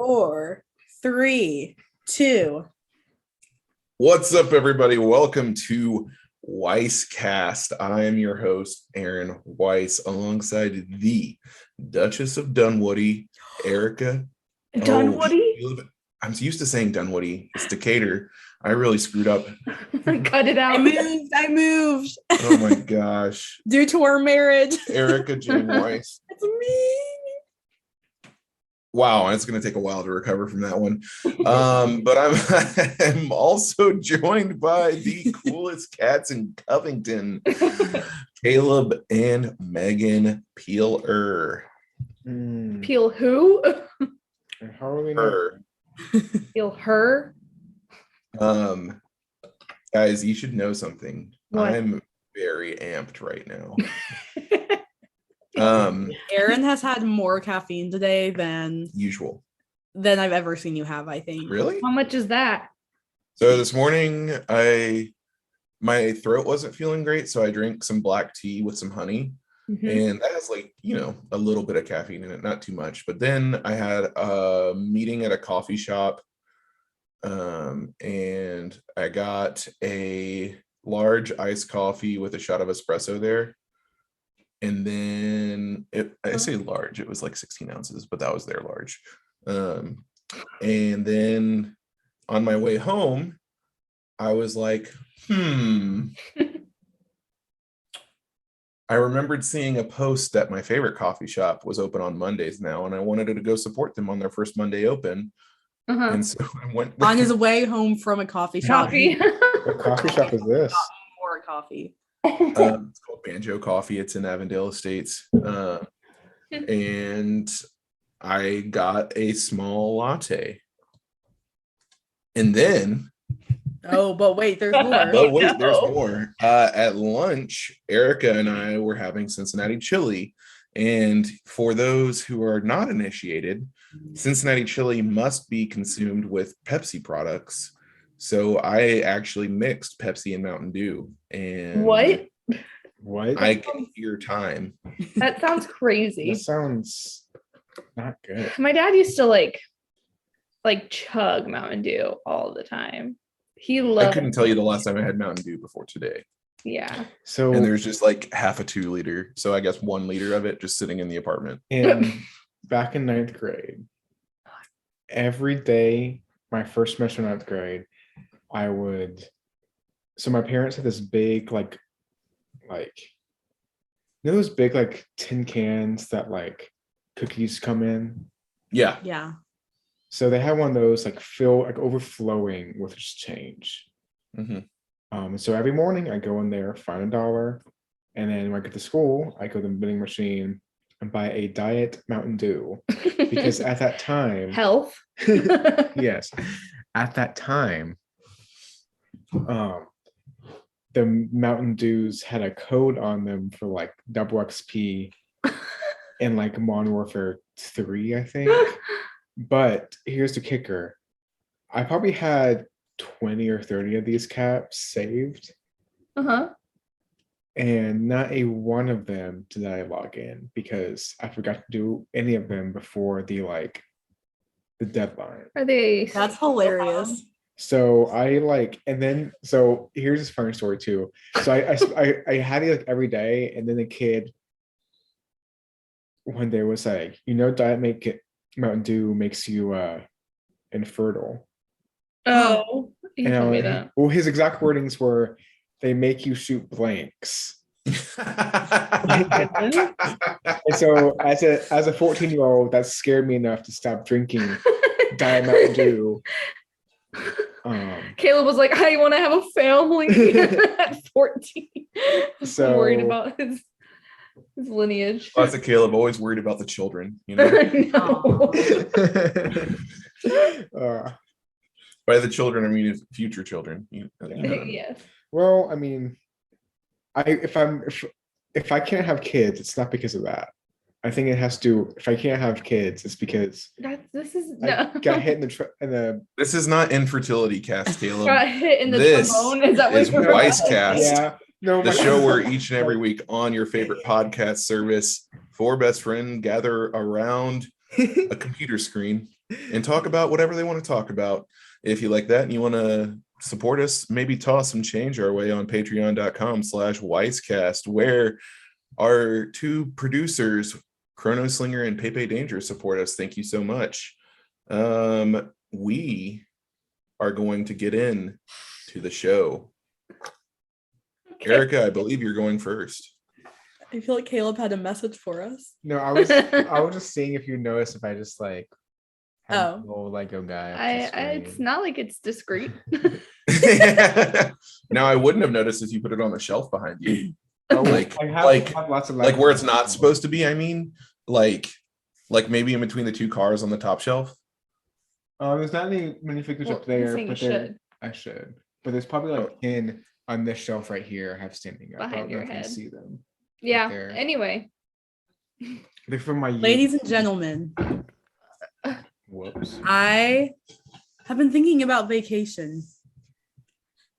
4, 3, 2. What's up, everybody? Welcome to Weisscast. I am your host, Aaron Weiss, alongside the Duchess of Dunwoody, Erica. Dunwoody? I'm used to saying Dunwoody. It's Decatur. I really screwed up. Cut it out. I moved. Oh my gosh. Due to our marriage. Erica Jane Weiss. It's me. Wow, it's going to take a while to recover from that one. But I'm also joined by the coolest cats in Covington, Caleb and Megan Peeler. Peel who? How are we Her. Peel her? Guys, you should know something. What? I'm very amped right now. Aaron has had more caffeine today than I've ever seen you have, I think. Really? How much is that? So this morning, my throat wasn't feeling great, so I drank some black tea with some honey. And that has a little bit of caffeine in it, not too much. But then I had a meeting at a coffee shop, and I got a large iced coffee with a shot of espresso there. And then I say large, it was like 16 ounces, but that was their large. And then on my way home, I was like, I remembered seeing a post that my favorite coffee shop was open on Mondays now, and I wanted to go support them on their first Monday open. And so I went on his way home from a coffee shop. What coffee shop is this? More coffee. It's called Banjo Coffee. It's in Avondale Estates. And I got a small latte. And then but wait, there's more. There's more. At lunch, Erica and I were having Cincinnati chili. And for those who are not initiated, Cincinnati chili must be consumed with Pepsi products. So I actually mixed Pepsi and Mountain Dew. And What? I can hear time. That sounds crazy. That sounds not good. My dad used to like chug Mountain Dew all the time. He loved. I couldn't tell you the last time I had Mountain Dew before today. Yeah. So And there's just like half a 2 liter. So I guess 1 liter of it just sitting in the apartment. back in 9th grade, every day, my first semester in 9th grade, so my parents had this big those big tin cans that cookies come in. Yeah. So they had one of those overflowing with just change. So every morning I go in there, find $1, and then when I get to school, I go to the vending machine and buy a diet Mountain Dew because at that time, Health. yes, at that time, the Mountain Dews had a code on them for double XP and Modern Warfare 3, I think. But here's the kicker. I probably had 20 or 30 of these caps saved. And not a one of them did I log in because I forgot to do any of them before the deadline. Are they? That's hilarious. So so here's this funny story too. So I had it every day, and then the kid one day was like, Diet Mountain Dew makes you infertile. Oh, you And told me that. Well, his exact wordings were, they make you shoot blanks. And so as a 14-year-old, that scared me enough to stop drinking Diet Mountain Dew. Caleb was like, I want to have a family at 14. So I'm worried about his lineage. Classic Caleb, always worried about the children, No. By the children, I mean future children. Yes. Well, I mean, if I can't have kids, it's not because of that. I think it has to. If I can't have kids, it's because This is I got hit in the. This is not infertility cast, Caleb. Got hit in the This trombone. Is that what is you're Weisscast. Yeah. No, The show where each and every week on your favorite podcast service, 4 best friends gather around a computer screen and talk about whatever they want to talk about. If you like that and you want to support us, maybe toss some change our way on patreon.com/wisecast, where our two producers, Chrono Slinger and Pepe Danger, support us. Thank you so much. We are going to get in to the show. Okay. Erica, I believe you're going first. I feel like Caleb had a message for us. No, I was just seeing if you noticed if I just like have a little Lego guy. It's not like it's discreet. Now I wouldn't have noticed if you put it on the shelf behind you. Oh, like lots of like where it's not supposed to be. I mean, like maybe in between the two cars on the top shelf. There's not many figures up there, but I should. But there's probably like 10 on this shelf right here. I have standing up behind your head. You see them. Yeah. Right anyway, they're from my ladies and gentlemen. Whoops. I have been thinking about vacation,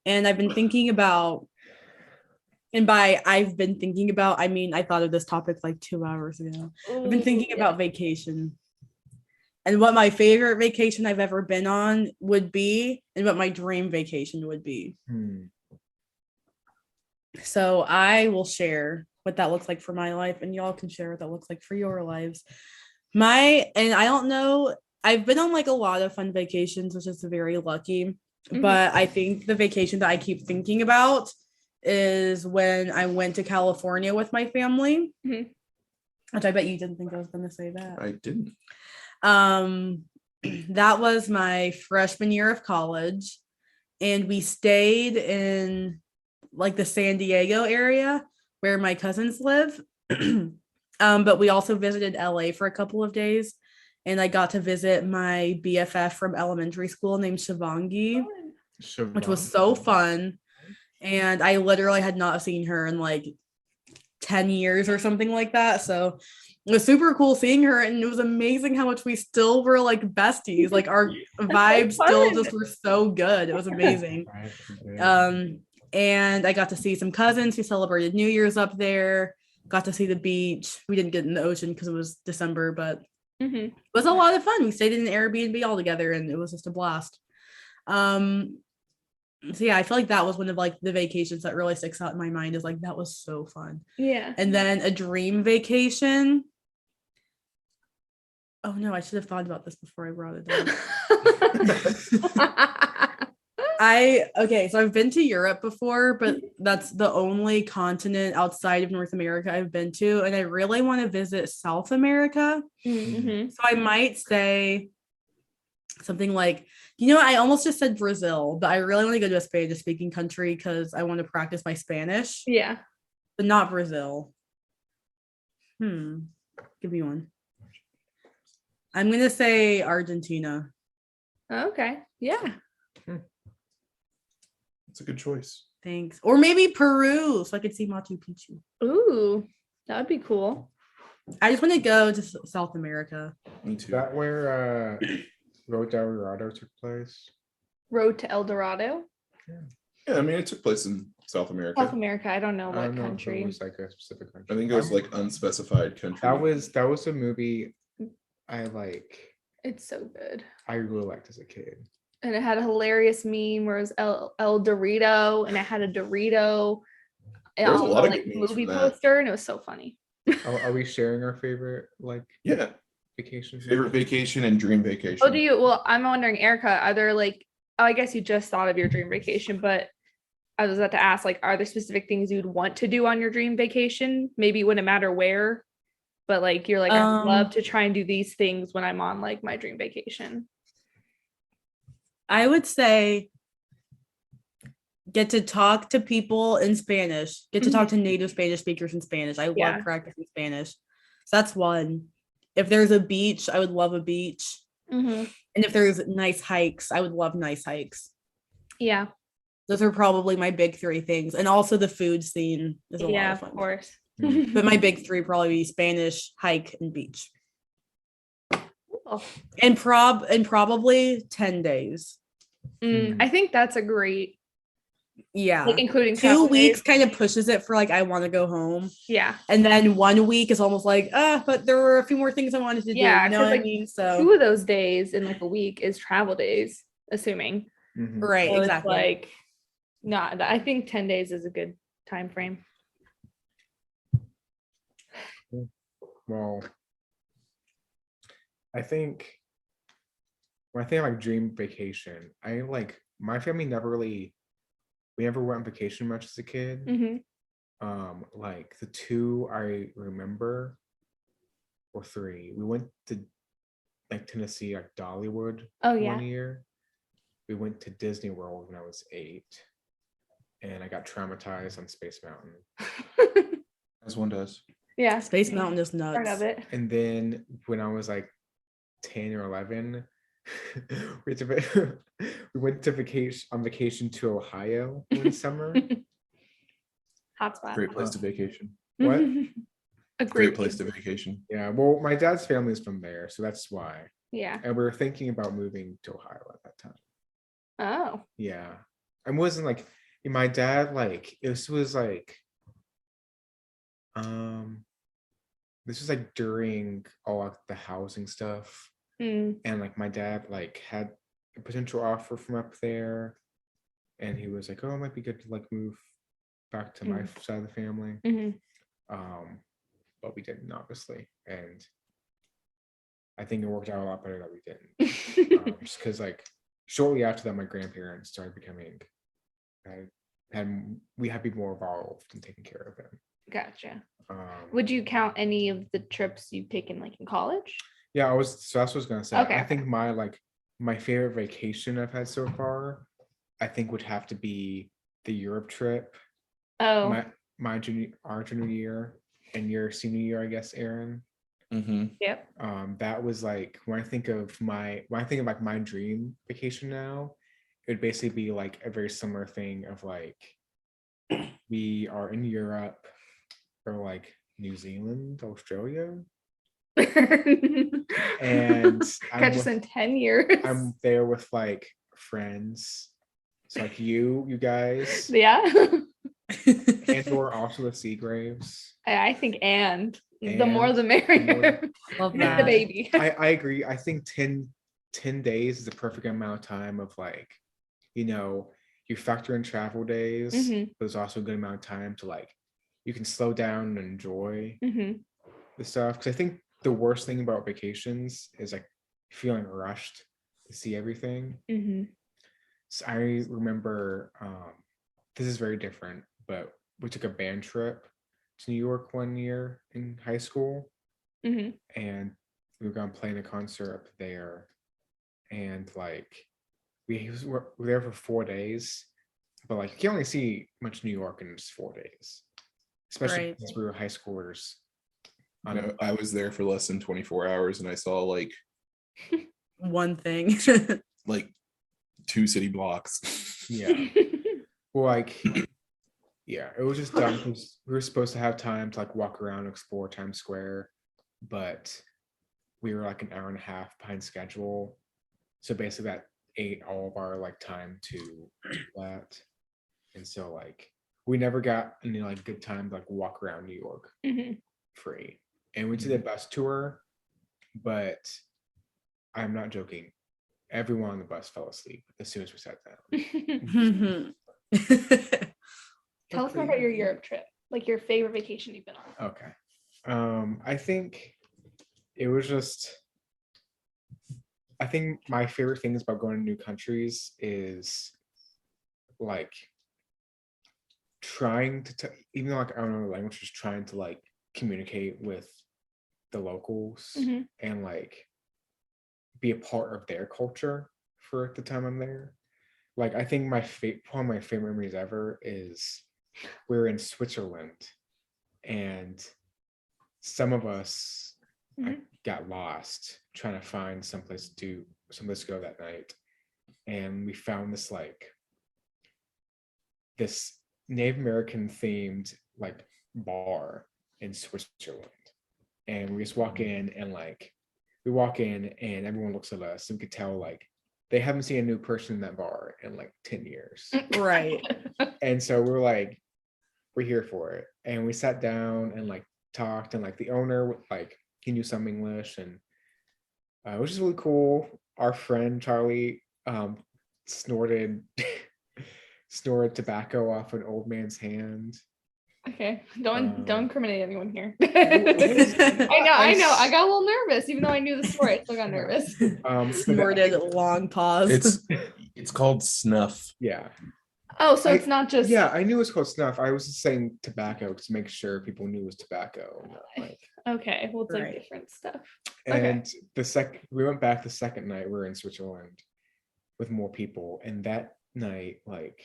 and I've been thinking about. And by I've been thinking about, I mean, I thought of this topic like 2 hours ago. I've been thinking about vacation and what my favorite vacation I've ever been on would be and what my dream vacation would be. So I will share what that looks like for my life, and y'all can share what that looks like for your lives. And I don't know, I've been on like a lot of fun vacations, which is very lucky, but I think the vacation that I keep thinking about is when I went to California with my family, which I bet you didn't think I was going to say that. I didn't. That was my freshman year of college, and we stayed in like the San Diego area where my cousins live. But we also visited LA for a couple of days, and I got to visit my BFF from elementary school named Shivangi, which was so fun. And I literally had not seen her in like 10 years or something like that. So it was super cool seeing her, and it was amazing how much we still were like besties. Like our vibes still just were so good. It was amazing. And I got to see some cousins who celebrated New Year's up there. Got to see the beach. We didn't get in the ocean because it was December, but it was a lot of fun. We stayed in an Airbnb all together, and it was just a blast. So yeah, I feel like that was one of like the vacations that really sticks out in my mind, is like that was so fun. Yeah. And then a dream vacation. Oh no, I should have thought about this before I brought it up. So I've been to Europe before, but that's the only continent outside of North America I've been to, and I really want to visit South America. So I might say something like, I almost just said Brazil, but I really want to go to a Spanish-speaking country because I want to practice my Spanish. Yeah. But not Brazil. Give me one. I'm going to say Argentina. Okay. Yeah. That's a good choice. Thanks. Or maybe Peru, so I could see Machu Picchu. Ooh, that would be cool. I just want to go to South America. Me too. Is that where Road to El Dorado took place? Road to El Dorado? Yeah, I mean, it took place in South America. South America. I don't know what country. It was like a specific country. I think it was like unspecified country. That was a movie I like. It's so good. I really liked as a kid. And it had a hilarious meme where it was El Dorito, and it had a Dorito on a lot of like movie poster, and it was so funny. Are we sharing our favorite vacation? Favorite vacation and dream vacation. Oh, do you? Well, I'm wondering, Erica, are there like, I guess you just thought of your dream vacation, but I was about to ask, like, are there specific things you'd want to do on your dream vacation? Maybe it wouldn't matter where, but like you're like, I'd love to try and do these things when I'm on like my dream vacation. I would say get to talk to people in Spanish, get to talk to native Spanish speakers in Spanish. I love practicing Spanish. So that's one. If there's a beach, I would love a beach. And if there's nice hikes, I would love nice hikes. Yeah. Those are probably my big three things. And also the food scene is a lot of fun. Of course. But my big three probably be Spanish, hike, and beach. Cool. And probably 10 days. I think that's a great Yeah. Like including 2 travel weeks days. kind of pushes it for like I want to go home. Yeah. And then 1 week is almost like, but there were a few more things I wanted to do. Yeah, You know 'cause, what I like, mean? 2 So of those days in like a week is travel days, assuming. Mhm. right, So it's exactly. like, not. I think 10 days is a good time frame. Well, I think when I think of, like dream vacation, I like my family we never went on vacation much as a kid. Hmm. Like the two I remember, or three, we went to like Tennessee, like Dollywood Oh one yeah. year. We went to Disney World when I was 8, and I got traumatized on Space Mountain. As one does. Yeah. Space Mountain is Part nuts. of it. And then when I was like 10 or 11, we went to vacation to Ohio one summer. Hotspot. Great place to vacation. What? A Great place to vacation. Yeah, well, my dad's family is from there, so that's why. Yeah. And we were thinking about moving to Ohio at that time. Oh. Yeah. I wasn't like my dad, like this was like this was like during all like the housing stuff. Mm. And like my dad like had a potential offer from up there, and he was like, oh, it might be good to like move back to my side of the family. Mhm. But we didn't, obviously, and I think it worked out a lot better that we didn't. Just because like shortly after that, my grandparents started becoming we had to be more involved in taking care of them. Gotcha. Would you count any of the trips you've taken like in college? Yeah, so that's what I was gonna say. Okay, I okay. think my favorite vacation I've had so far, I think would have to be the Europe trip. Oh, Our junior year and your senior year, I guess, Aaron. Mm-hmm. yep. That was like when I think of like my dream vacation now, it would basically be like a very similar thing of like we are in Europe or like New Zealand, Australia, and Catch us in 10 years. I'm there with like friends. So like you guys, Yeah. and or also the Seagraves. I think the more the merrier. Love Meet the that. baby. I agree. I think 10 days is the perfect amount of time of like, you factor in travel days, Mhm. but there's also a good amount of time to like, you can slow down and enjoy Hmm. the stuff. Because I think the worst thing about vacations is like feeling rushed to see everything. Hmm. So I remember, this is very different, but we took a band trip to New York one year in high school, Hmm. and we were going to play in a concert up there, and like we're there for 4 days, but like you can only see much New York in just 4 days, especially Right. because we were high schoolers. I was there for less than 24 hours and I saw like One thing. 2 city blocks. Yeah. Well, like, yeah, it was just dumb because we were supposed to have time to like walk around, explore Times Square, but we were like an hour and a half behind schedule. So basically that ate all of our like time to do that. And so like we never got any like good time to like walk around New York Hmm. free. And we did a bus tour, but I'm not joking. Everyone on the bus fell asleep as soon as we sat down. Tell us more about your Europe trip, like your favorite vacation you've been on. Okay. I think it was just, I think my favorite things about going to new countries is like trying to, even though like I don't know the language, just trying to like communicate with the locals Mhm. and like be a part of their culture for the time I'm there. Like I think one of my favorite memories ever is we were in Switzerland, and some of us got lost trying to find someplace to go that night, and we found this Native American themed like bar in Switzerland, and we just walk in and like we walk in and everyone looks at us and we could tell like they haven't seen a new person in that bar in like 10 years. Right. And so we're like, we're here for it. And we sat down and like talked, and like the owner, like he knew some English, and it was just really cool. Our friend Charlie snorted snorted tobacco off an old man's hand. Okay, don't incriminate anyone here. What I know. I got a little nervous, even though I knew the story. I still got nervous. Snorted, long pause. It's called snuff. Yeah. Oh, so it's not just. Yeah, I knew it was called snuff. I was just saying tobacco to make sure people knew it was tobacco. Like, okay, well, it's like Right. different stuff. and we went back the second night. We were in Switzerland with more people, and that night, like,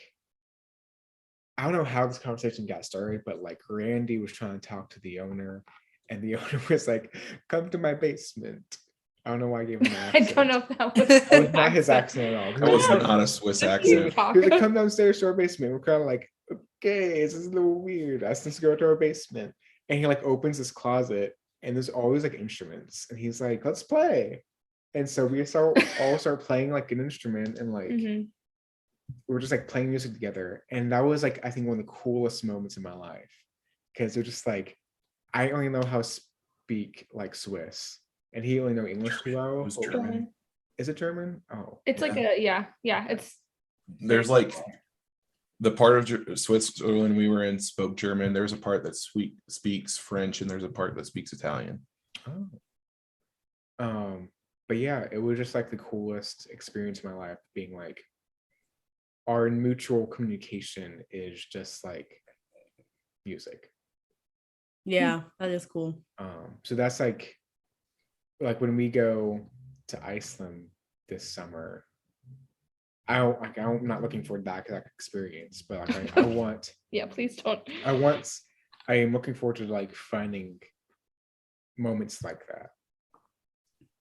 I don't know how this conversation got started, but like Randy was trying to talk to the owner, and the owner was like, "Come to my basement." I don't know why I gave him that I accent. don't know if that was. It was not his accent at all. That was not a Swiss He accent. was He was like, "Come downstairs to our basement." We're kind of like, "Okay, this is a little weird. Ask us to go to our basement." And he like opens his closet, and there's always like instruments, and he's like, "Let's play." And so we all start playing like an instrument, and like Mhm. we were just like playing music together, and that was like I think one of the coolest moments in my life, because they're just like, I only know how to speak like Swiss, and he only know English too well. It was German. Is it German? Oh, It's like a yeah. It's There's like the part of Switzerland we were in spoke German. There's a part that speaks French, and there's a part that speaks Italian. oh. But yeah, it was just like the coolest experience of my life, being like, our mutual communication is just like music. Yeah, that is cool. So that's like when we go to Iceland this summer, I'm not looking forward to that experience, but like I want yeah. Please don't. I am looking forward to like finding moments like that.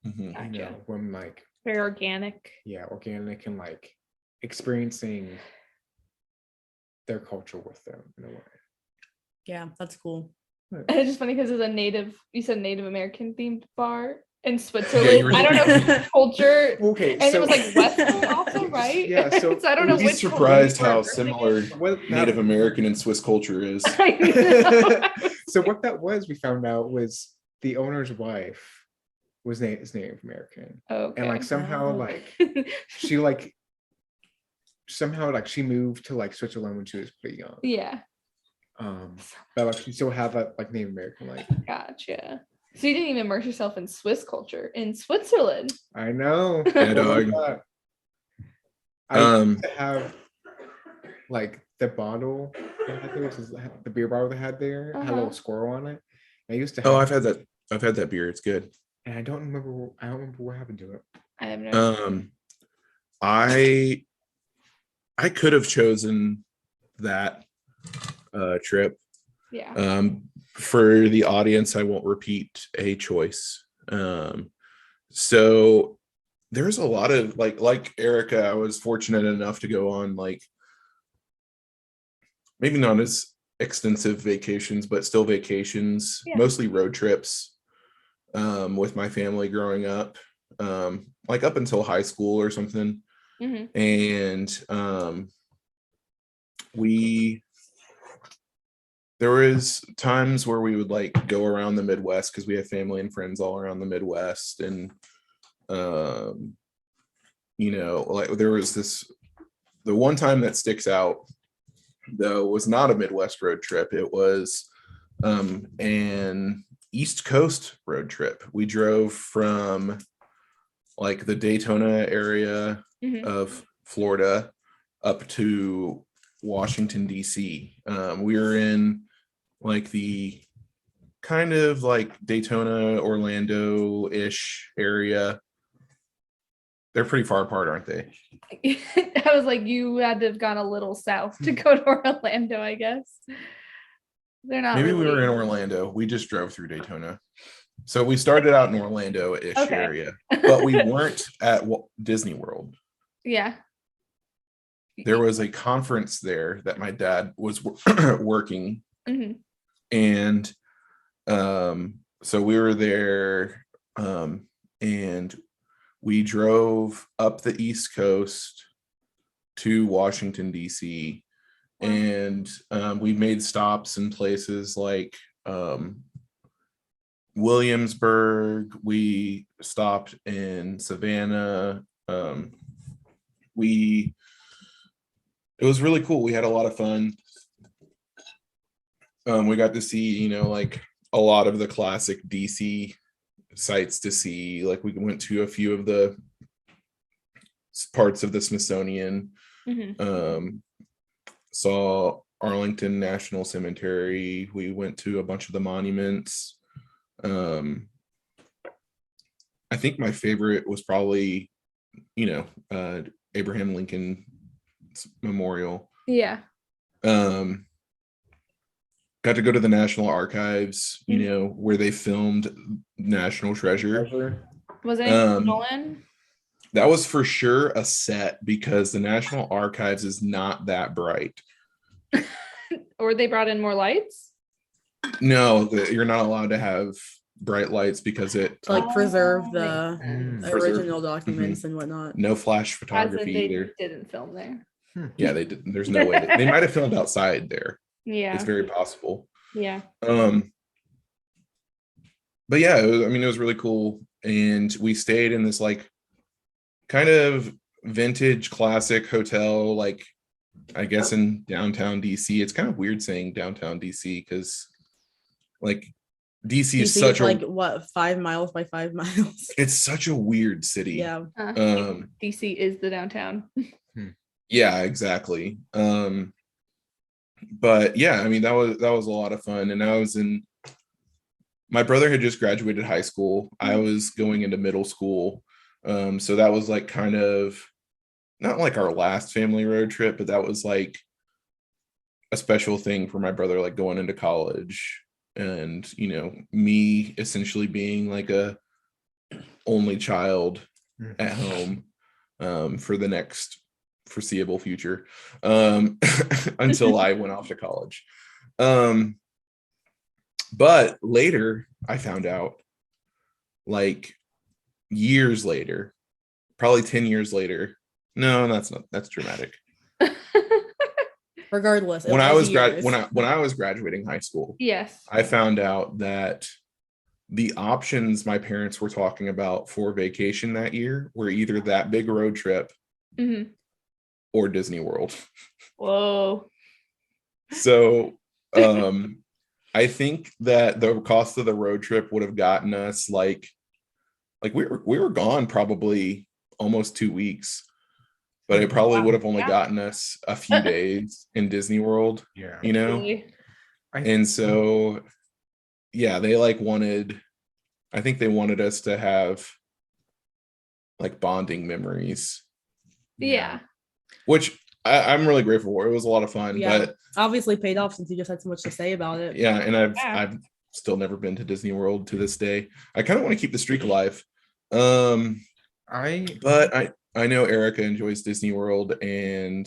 Mhm. Gotcha. You know, when like Very organic. organic, and like experiencing their culture with them in a way. Yeah, that's cool. It's just funny because you said Native American themed bar in Yeah, Switzerland. you were I don't know thinking- if culture, Okay, and it was like Western also, right? Yeah, so I don't know You'd be which surprised culture how we're similar what Native American and Swiss culture is. thinking. I know. So what that was, we found out, was the owner's wife was Native American, Okay. and like somehow Oh. like she she moved to like Switzerland when she was pretty young. yeah, But like she still had that like Native American like. gotcha. So you didn't even immerse yourself in Swiss culture in Switzerland. I know. Yeah, dog. I used to have like the bottle they had there, which is the beer bottle they had there, had a little squirrel on it. I used to have Oh, I've had that beer. It's good. and I don't remember what happened to it. I have no. I could have chosen that trip. Yeah. For the audience, I won't repeat a choice. So there's a lot of like Erica, I was fortunate enough to go on like maybe not as extensive vacations, but still vacations, Yeah. mostly road trips with my family growing up, like up until high school or something. Mhm. And there was times where we would like go around the Midwest because we have family and friends all around the Midwest. And like there was the one time that sticks out though was not a Midwest road trip. It was an East Coast road trip. We drove from like the Daytona area Mhm. of Florida up to Washington, D.C. We were in like the kind of like Daytona, Orlando-ish area. They're pretty far apart, aren't they? I was like, you had to have gone a little south to go to Orlando, I guess. They're not. Maybe we really- were in Orlando. We just drove through Daytona. So we started out in Orlando-ish Okay. area, but we weren't at Disney World. Yeah. There was a conference there that my dad was working, Mhm. and so we were there, and we drove up the East Coast to Washington, D.C. Wow. And we made stops in places like Williamsburg. We stopped in Savannah. It was really cool. We had a lot of fun. We got to see, like a lot of the classic DC sites to see. Like we went to a few of the parts of the Smithsonian. Saw Arlington National Cemetery. We went to a bunch of the monuments. I think my favorite was probably, Abraham Lincoln Memorial. Yeah. Got to go to the National Archives, where they filmed National Treasure. Was it Nolan? That was for sure a set because the National Archives is not that bright. Or they brought in more lights? No, you're not allowed to have bright lights because it preserve the original Preserve. documents and whatnot. No flash photography they either. didn't film there. Yeah, they didn't. There's no way they might have filmed outside there. Yeah. It's very possible. Yeah. But yeah, it was really cool. And we stayed in this like kind of vintage classic hotel, like I guess in downtown DC. It's kind of weird saying downtown DC because like DC is such like 5 miles by 5 miles. It's such a weird city. Yeah. DC is the downtown. Yeah, exactly. But yeah, that was a lot of fun. And my brother had just graduated high school. I was going into middle school. So that was like kind of not like our last family road trip, but that was like a special thing for my brother, like going into college and, me essentially being like a only child at home for the next foreseeable future until I went off to college. But later I found out, like years later, probably 10 years later. No, that's dramatic. Regardless, when I was graduating high school, yes, I found out that the options my parents were talking about for vacation that year were either that big road trip or Disney World. Whoa. So I think that the cost of the road trip would have gotten us like we were gone probably almost 2 weeks, but it probably would have only gotten us a few days in Disney World. Yeah. And so yeah, they I think they wanted us to have like bonding memories. Yeah. Which I'm really grateful for. It was a lot of fun, but obviously paid off since you just had so much to say about it. Yeah, and I've still never been to Disney World to this day. I kind of want to keep the streak alive. But I know Erica enjoys Disney World, and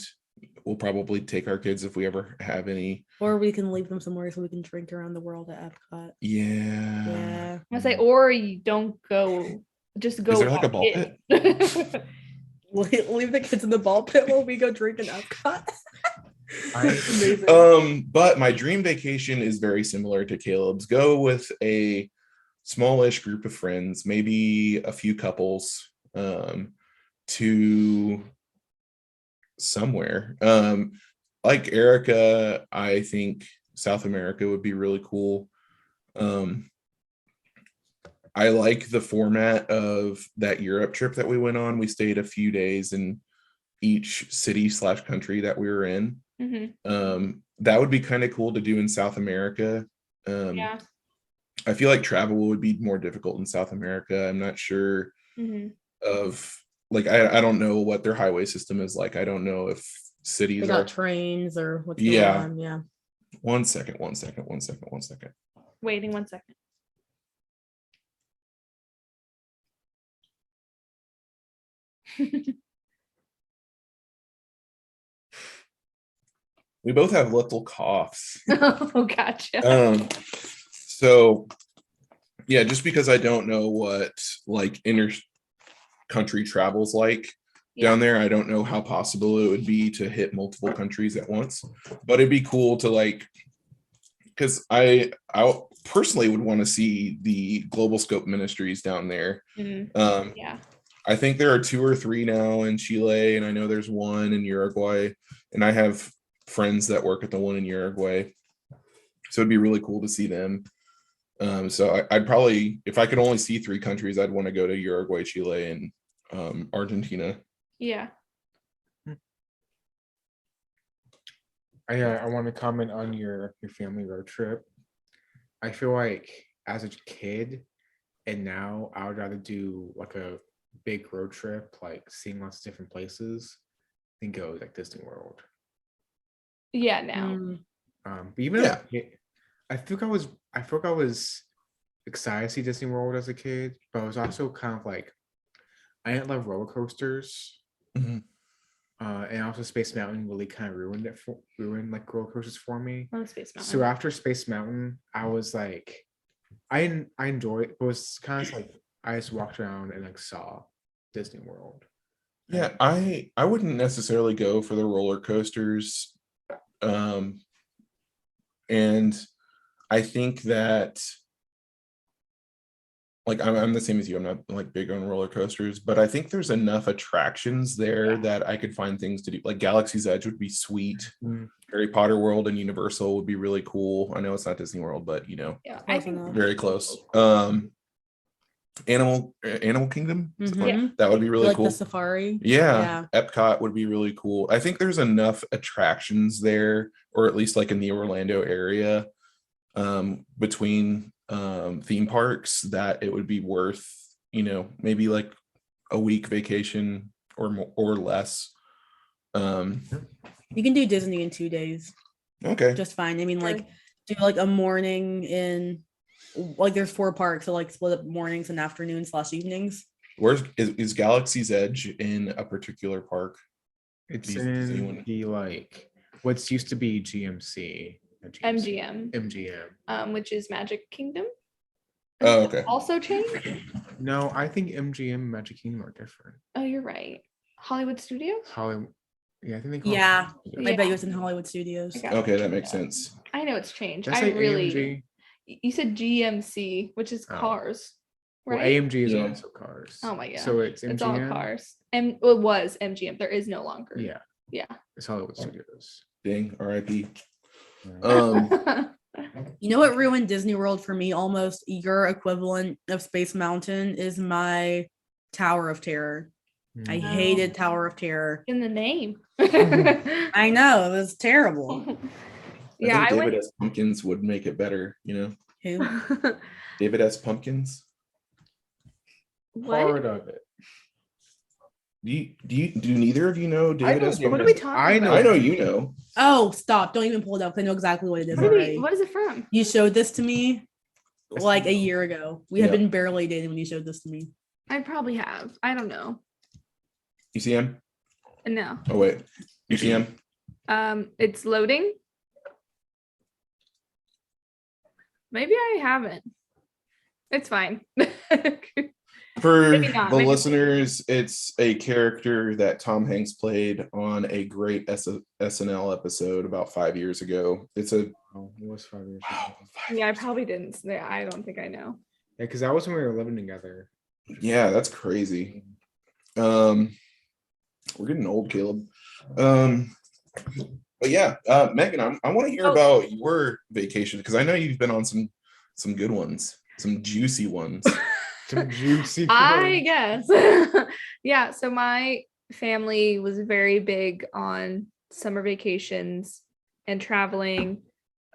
we'll probably take our kids if we ever have any. Or we can leave them somewhere so we can drink around the world at Epcot. Yeah. I say, or you don't go. Just go. Is there like a ball pit? Leave the kids in the ball pit while we go drink in Epcot. But my dream vacation is very similar to Caleb's. Go with a smallish group of friends, maybe a few couples, to somewhere. Like Erica, I think South America would be really cool. I like the format of that Europe trip that we went on. We stayed a few days in each city/country that we were in. That would be kind of cool to do in South America. I feel like travel would be more difficult in South America. I'm not sure of like I don't know what their highway system is like. I don't know if cities they got trains or what's going on. Yeah. One second. Waiting 1 second. We both have little coughs. Oh, gotcha. So yeah, just because I don't know what like country travel's like down there. I don't know how possible it would be to hit multiple countries at once, but it'd be cool to like, because I personally would want to see the Global Scope Ministries down there. Yeah. I think there are 2 or 3 now in Chile, and I know there's one in Uruguay, and I have friends that work at the one in Uruguay, so it'd be really cool to see them. So I'd probably, if I could only see 3 countries, I'd want to go to Uruguay, Chile, and Argentina. Yeah. I want to comment on your family road trip. I feel like as a kid and now I would rather do like a big road trip, like seeing lots of different places, than go like Disney World. Yeah, now. But even as a kid, I feel like I was excited to see Disney World as a kid, but I was also kind of like, I didn't love roller coasters. Mhm. And also Space Mountain really kind of ruined like roller coasters for me. Oh, Space Mountain. So after Space Mountain, I was like, I enjoyed it, but it was kind of like I just walked around and like saw Disney World. Yeah, I wouldn't necessarily go for the roller coasters. And I think that like I'm the same as you. I'm not like big on roller coasters, but I think there's enough attractions there that I could find things to do. Like Galaxy's Edge would be sweet. Harry Potter World and Universal would be really cool. I know it's not Disney World, but you know, I think very close. Animal Kingdom, that would be really like cool. the safari. Yeah, Epcot would be really cool. I think there's enough attractions there, or at least like in the Orlando area, between theme parks, that it would be worth, you know, maybe like a week vacation or more or less. You can do Disney in 2 days. Okay. Just fine. I mean, like do like a morning in, like there's 4 parks, so like split up mornings and afternoons / evenings. Where's is Galaxy's Edge in a particular park? It's in the like what's used to be GMC. MGM. Which is Magic Kingdom. Oh, okay. Also changed? No, I think MGM and Magic Kingdom are different. Oh, you're right. Hollywood Studios? Hollywood. Yeah, I think they call Yeah. it. I bet it was in Hollywood Studios. Okay, that makes sense. I know it's changed. Did I say really AMG? You said GMC, which is cars, Well, right? AMG is also cars. Oh my god. So it's MGM. It's all cars. And it was MGM. There is no longer. Yeah. Yeah. It's Hollywood Studios. Dang, RIP. You know what ruined Disney World for me almost? Your equivalent of Space Mountain is my Tower of Terror. I hated Tower of Terror. In the name. I know, it was terrible. Yeah, I think David S. Pumpkins would make it better, you know? Who? David S. Pumpkins. Part of it. Do neither of you know David S. Pumpkins? What are we talking about? I know you know. Oh, stop. Don't even pull it up. I know exactly what it is. What is it from? You showed this to me like a year ago. We had been barely dating when you showed this to me. I probably have. I don't know. You see him? No. Oh wait. You see him? It's loading. Maybe I haven't. It's fine. For the listeners, it's a character that Tom Hanks played on a great SNL episode about 5 years ago. It's a it was 5 years ago. Yeah, I probably didn't. I don't think I know. Yeah, because that was when we were living together. Yeah, that's crazy. We're getting old, Caleb. But yeah, Megan, I want to hear about your vacation, because I know you've been on some good ones, some juicy ones. Some juicy ones. I guess. Yeah, so my family was very big on summer vacations and traveling,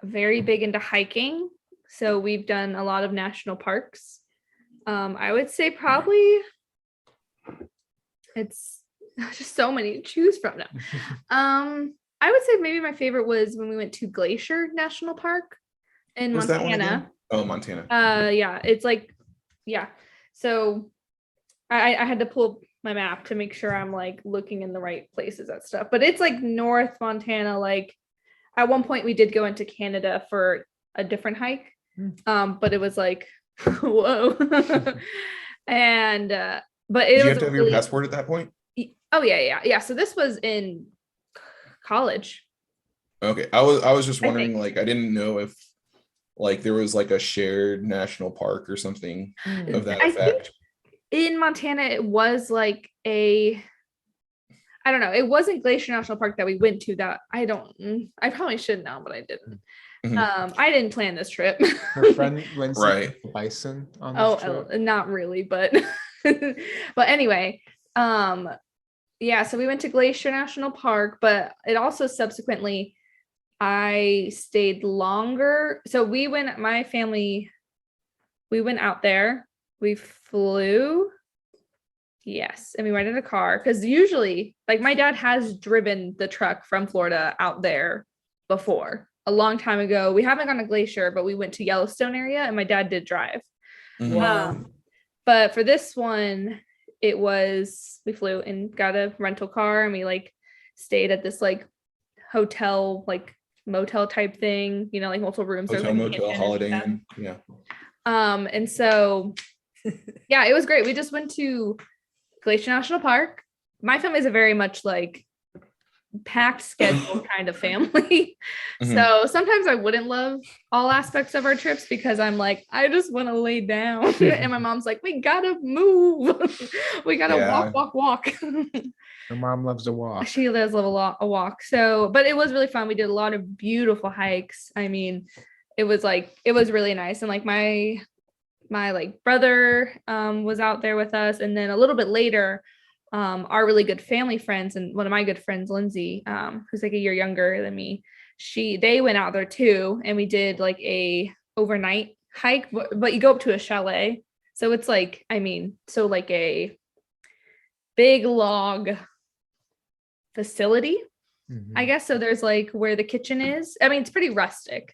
very big into hiking. So we've done a lot of national parks. I would say probably it's just so many to choose from now. I would say maybe my favorite was when we went to Glacier National Park in Montana. Oh, Montana. Yeah, it's like, yeah. So I had to pull my map to make sure I'm like looking in the right places at stuff. But it's like North Montana. Like at one point we did go into Canada for a different hike. But it was like, whoa. And but Did it you was have to have really, your passport at that point? oh yeah. So this was in college, Okay. I was just I wondering, think. like, I didn't know if like there was like a shared national park or something of that I think effect. in Montana it was like a, I don't know, it wasn't Glacier National Park that we went to that I probably should know, but I didn't. Mhm. I didn't plan this trip. Her friend Lindsay Right. bison on this Oh, trip. not really, but but anyway, yeah, so we went to Glacier National Park, but it also subsequently I stayed longer. So my family, we went out there. We flew. Yes, and we rented a car because usually, like my dad has driven the truck from Florida out there before a long time ago. We haven't gone to Glacier, but we went to Yellowstone area, and my dad did drive. Mhm. Wow. But for this one, we flew and got a rental car, and we like stayed at this like hotel, like motel type thing, like multiple rooms. There was, Hotel, like, a motel, kitchen and Holiday stuff. Inn. Yeah. And so yeah, it was great. We just went to Glacier National Park. My family is a very much like packed schedule kind of family. Mhm. So sometimes I wouldn't love all aspects of our trips because I'm like, I just want to lay down. And my mom's like, we gotta move. We gotta Yeah. walk. Her mom loves to walk. She does love a walk. So, but it was really fun. We did a lot of beautiful hikes. I mean, it was really nice. And like my like brother was out there with us, and then a little bit later our really good family friends and one of my good friends, Lindsay, who's like a year younger than me, they went out there too, and we did like a overnight hike, but you go up to a chalet, so it's like, so like a big log facility, I guess. So there's like where the kitchen is. It's pretty rustic,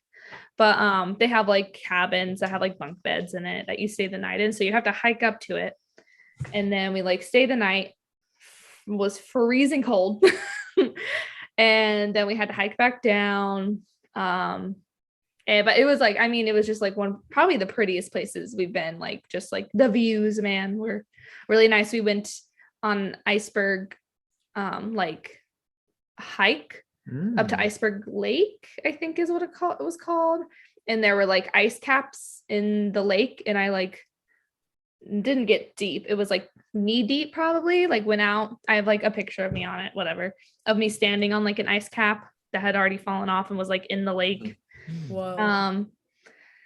but they have like cabins that have like bunk beds in it that you stay the night in. So you have to hike up to it. And then we like stay the night. It was freezing cold. And then we had to hike back down. But it was like, it was just like probably the prettiest places we've been. Like just like the views, man, were really nice. We went on Iceberg, like hike up to Iceberg Lake, I think is what it was called. And there were like ice caps in the lake, and I like didn't get deep. It was like knee deep, probably. Like went out. I have like a picture of me on it, whatever, of me standing on like an ice cap that had already fallen off and was like in the lake. Whoa.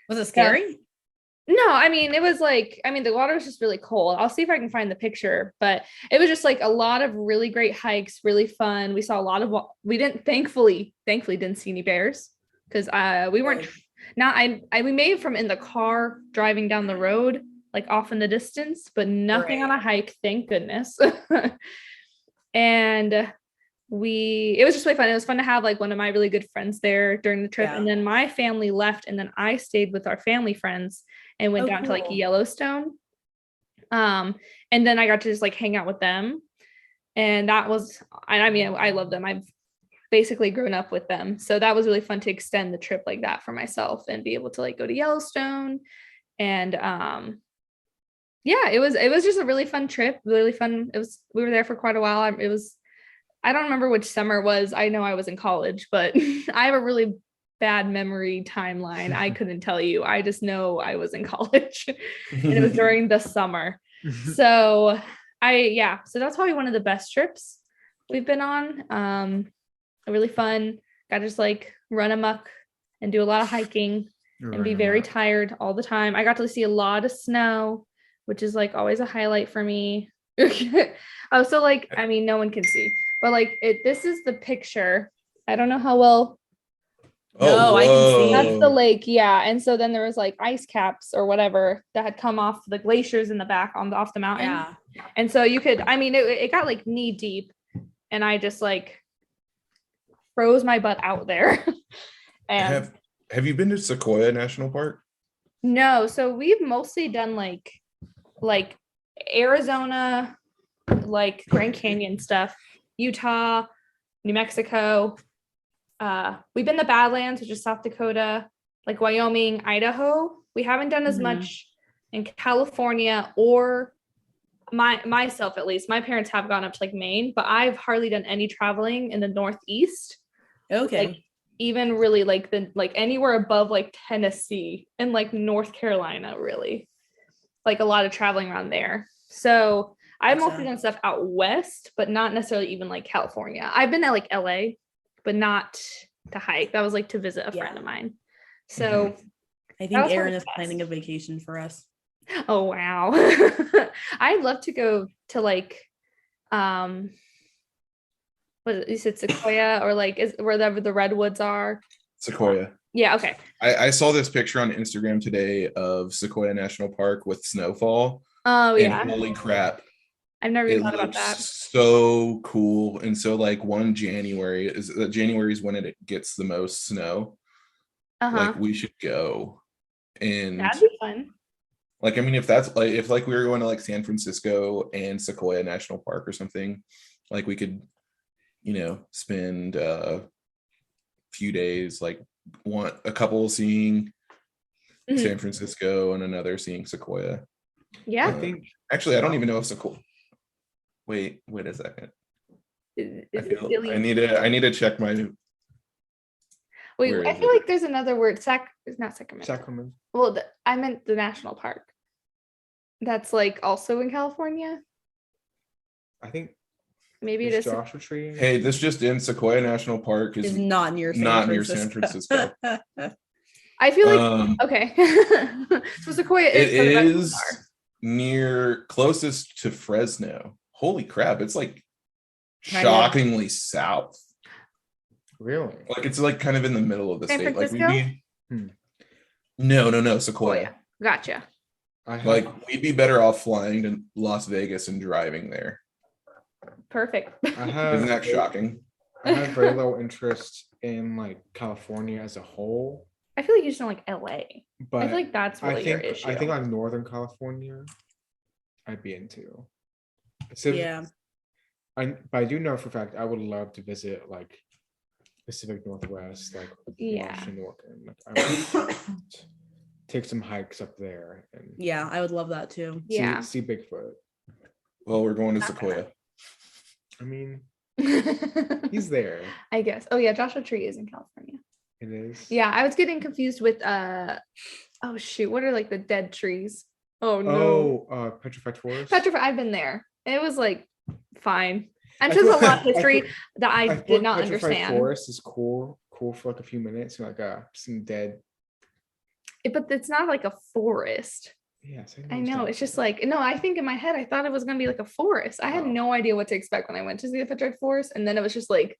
Was it scary? No, it was like, the water was just really cold. I'll see if I can find the picture, but it was just like a lot of really great hikes, really fun. We saw a lot of we thankfully didn't see any bears, because we weren't we made it from in the car driving down the road, like off in the distance, but nothing on a hike, thank goodness. And it was just really fun. It was fun to have like one of my really good friends there during the trip. And then my family left, and then I stayed with our family friends and went down to like Yellowstone. And then I got to just like hang out with them. And that was, I love them. I've basically grown up with them. So that was really fun to extend the trip like that for myself and be able to like go to Yellowstone. And yeah, it was just a really fun trip, really fun. We were there for quite a while. I don't remember which summer it was. I know I was in college, but I have a really bad memory timeline. I couldn't tell you. I just know I was in college and it was during the summer. So so that's probably one of the best trips we've been on. Really fun. Got to just like run amok and do a lot of hiking and be very tired all the time. I got to see a lot of snow, which is like always a highlight for me. Oh, so like, no one can see, but like this is the picture. I don't know how well. No, I can see. That's the lake, yeah. And so then there was like ice caps or whatever that had come off the glaciers in the back off the mountain. Yeah. And so you could, it got like knee deep, and I just like froze my butt out there. And have you been to Sequoia National Park? No, so we've mostly done like Arizona, like Grand Canyon stuff, Utah, New Mexico. We've been to Badlands, which is South Dakota, like Wyoming, Idaho. We haven't done as much in California or myself at least, my parents have gone up to like Maine, but I've hardly done any traveling in the Northeast. Okay. Like even really like anywhere above like Tennessee and like North Carolina, really. Like a lot of traveling around there. So I've Gotcha. mostly done stuff out west, but not necessarily even like California. I've been at like LA, but not to hike. That was like to visit a friend of mine. So I that think was Aaron probably is the planning a best. vacation for us. Oh wow. I'd love to go to like what is it? You said Sequoia or like is wherever the redwoods are. Sequoia. Yeah, okay. I saw this picture on Instagram today of Sequoia National Park with snowfall. Oh And yeah. holy crap, I've never it even thought about looks that. so cool. And so like January is when it gets the most snow. Uh-huh. Like we should go. And That'd be fun. like I mean if we were going to like San Francisco and Sequoia National Park or something, like we could, spend a few days, like a couple seeing Mhm. San Francisco and another seeing Sequoia. Yeah. I think Actually, I don't even know if Sequoia. Wait a second. Is I it feel really? I need to check my. Wait, where I is feel it? like there's another word. It's not Sacramento. Sacramento. Well, I meant the national park. That's like also in California. I think Maybe it there's is. Joshua Tree. Hey, this just in. Sequoia National Park Is is not near not near San Francisco. I feel like Um, okay. So Sequoia it is where the redwoods is are. near closest to Fresno. Holy crap! It's like Kind of. shockingly south. Really? Like it's like kind of in the middle of the San state. Like we'd Francisco? be. No, Sequoia. Gotcha. Like we'd be better off flying to Las Vegas and driving there. Perfect. I have Isn't that shocking? I have very little interest in like California as a whole, I feel like you just don't like LA. but I feel like that's really your issue. I think like Northern California, I'd be into. So Yeah. but I do know for a fact I would love to visit like Pacific Northwest, like Yeah. Washington, Oregon. Like I would take some hikes up there and Yeah, I would love that too. Yeah. see Bigfoot. Well, we're going to Not Sequoia. I mean, I he's there. guess. Oh yeah, Joshua Tree is in California. It is. Yeah, I was getting confused with oh shoot, what are like the dead trees? Oh no. Petrified Forest. Petrified, I've been there. It was like fine. I'm I sure there's a thought- lot of history that I thought did not Petrified understand. Forest is cool for like a few minutes, like some dead. But it's not like a forest. Yes, I know. It's just like, no, I think in my head, I thought it was going to be like a forest. I had Oh. no idea what to expect when I went to see the Petrified Forest. And then it was just like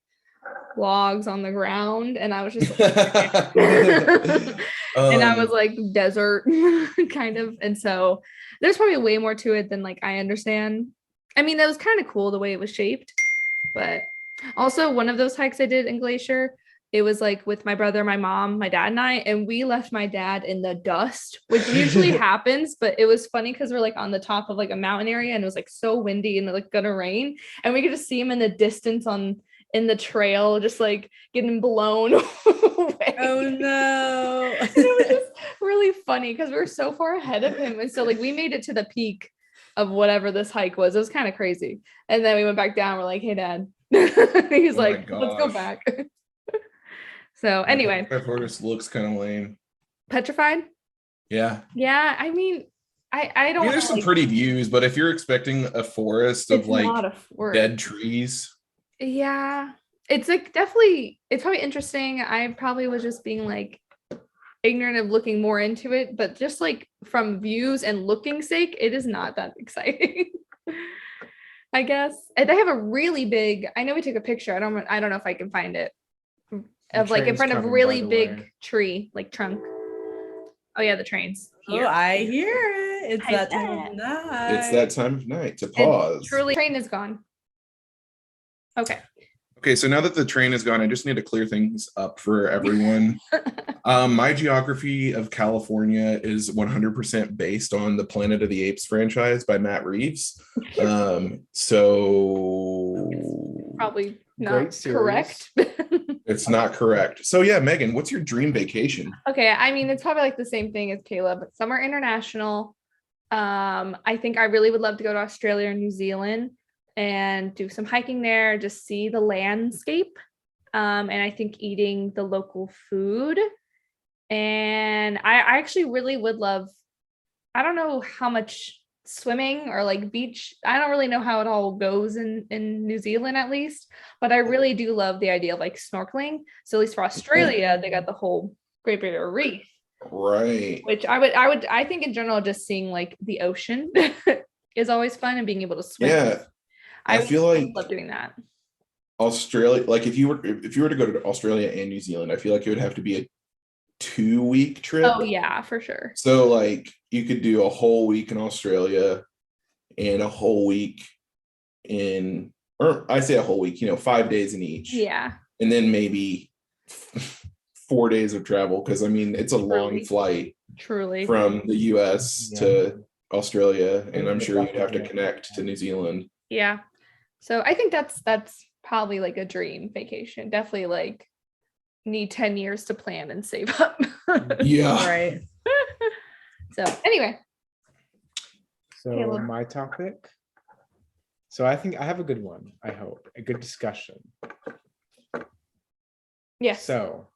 logs on the ground. And I was just like, and I was like desert kind of. And so there's probably way more to it than like I understand. I mean, that was kind of cool the way it was shaped. But also one of those hikes I did in Glacier, it was like with my brother, my mom, my dad, and I, and we left my dad in the dust, which usually happens. But it was funny because we're like on the top of like a mountain area and it was like so windy and like gonna rain. And we could just see him in the distance in the trail, just like getting blown away. Oh no. And it was just really funny because we were so far ahead of him. And so like we made it to the peak of whatever this hike was. It was kind of crazy. And then we went back down. We're like, hey dad. He's Oh my like, let's go gosh. back. So anyway, Petrified Forest looks kind of lame. Petrified. Yeah. Yeah, I mean, I I don't mean, there's know, some like, pretty views, but if you're expecting a forest of it's like not a forest. dead trees, Yeah, it's like definitely, it's probably interesting. I probably was just being like ignorant of looking more into it, but just like from views and looking sake, it is not that exciting. I guess. And they have a really big, I know we took a picture. I don't know if I can find it. Of like in train's front of coming, by really the big way. tree, like trunk. Oh yeah, the train's here. Oh, I hear it. It's I that time bet. of night. it's that time of night to And pause. truly, train is gone. Okay. Okay, so now that the train is gone, I just need to clear things up for everyone. My geography of California is 100% based on the Planet of the Apes franchise by Matt Reeves. So Probably not Great series. correct. it's not correct. So yeah, Megan, what's your dream vacation? Okay, I mean, it's probably like the same thing as Caleb, but somewhere international, I think I really would love to go to Australia or New Zealand and do some hiking there, just see the landscape. And I think eating the local food. And I actually really would love, I don't know how much swimming or like beach. I don't really know how it all goes in New Zealand at least, but I really do love the idea of like snorkeling. So at least for Australia, they got the whole Great Barrier Reef, Right. which I think in general, just seeing like the ocean is always fun and being able to swim. Yeah. I feel would like love doing that. Australia, like if you were to go to Australia and New Zealand, I feel like it would have to be a 2-week trip. Oh yeah, for sure. So like you could do a whole week in Australia and a whole week or I say a whole week, 5 days in each. Yeah. And then maybe 4 days of travel. Cause I mean, it's a long flight Truly. from the US to Australia. And I'm sure you'd have to connect to New Zealand. Yeah. So I think that's probably like a dream vacation. Definitely like need 10 years to plan and save up. Yeah. Right. So anyway. So Caleb. my topic. So I think I have a good one, I hope. A good discussion. Yes. So